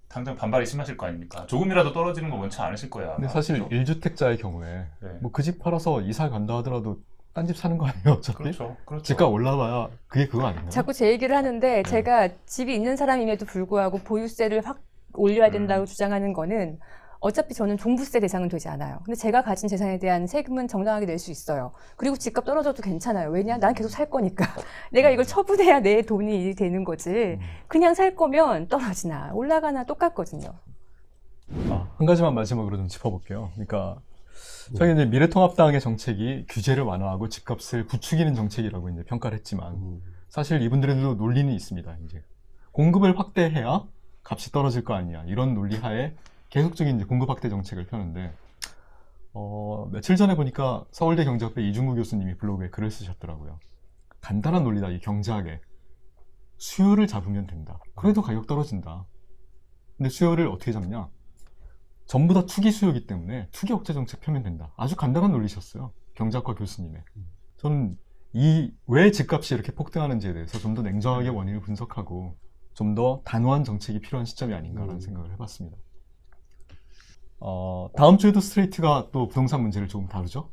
당장 반발이 심하실 거 아닙니까? 조금이라도 떨어지는 거 원치 않으실 거야. 근데 사실 1주택자의 경우에 뭐 그 집 팔아서 이사 간다 하더라도 딴 집 사는 거 아니에요, 어차피? 그렇죠. 집값 올라와야 그게 그거 아닌가요? 자꾸 제 얘기를 하는데 제가 집이 있는 사람임에도 불구하고 보유세를 확 올려야 된다고 주장하는 거는 어차피 저는 종부세 대상은 되지 않아요. 근데 제가 가진 재산에 대한 세금은 정당하게 낼 수 있어요. 그리고 집값 떨어져도 괜찮아요. 왜냐? 난 계속 살 거니까. 내가 이걸 처분해야 내 돈이 되는 거지. 그냥 살 거면 떨어지나 올라가나 똑같거든요. 한 가지만 마지막으로 좀 짚어볼게요. 그러니까 저희 이제 미래통합당의 정책이 규제를 완화하고 집값을 부추기는 정책이라고 이제 평가를 했지만 사실 이분들에도 논리는 있습니다. 이제 공급을 확대해야 값이 떨어질 거 아니야. 이런 논리 하에 계속적인 이제 공급 확대 정책을 펴는데 며칠 전에 보니까 서울대 경제학회 이중구 교수님이 블로그에 글을 쓰셨더라고요. 간단한 논리다. 이 경제학에 수요를 잡으면 된다. 그래도 가격 떨어진다. 근데 수요를 어떻게 잡냐? 전부 다 투기 수요이기 때문에 투기 억제 정책 펴면 된다. 아주 간단한 논리셨어요. 경제학과 교수님의. 저는 왜 집값이 이렇게 폭등하는지에 대해서 좀 더 냉정하게 원인을 분석하고 좀 더 단호한 정책이 필요한 시점이 아닌가라는 생각을 해봤습니다. 다음 주에도 스트레이트가 또 부동산 문제를 조금 다루죠?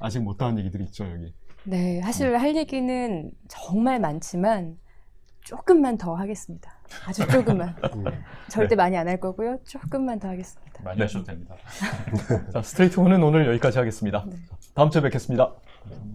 아직 못다한 얘기들이 있죠, 여기. 네, 사실 할 얘기는 정말 많지만 조금만 더 하겠습니다. 아주 조금만. 절대 많이 안 할 거고요. 조금만 더 하겠습니다. 많이 하셔도 됩니다. 자, 스트레이트 호는 오늘 여기까지 하겠습니다. 다음 주에 뵙겠습니다. 감사합니다.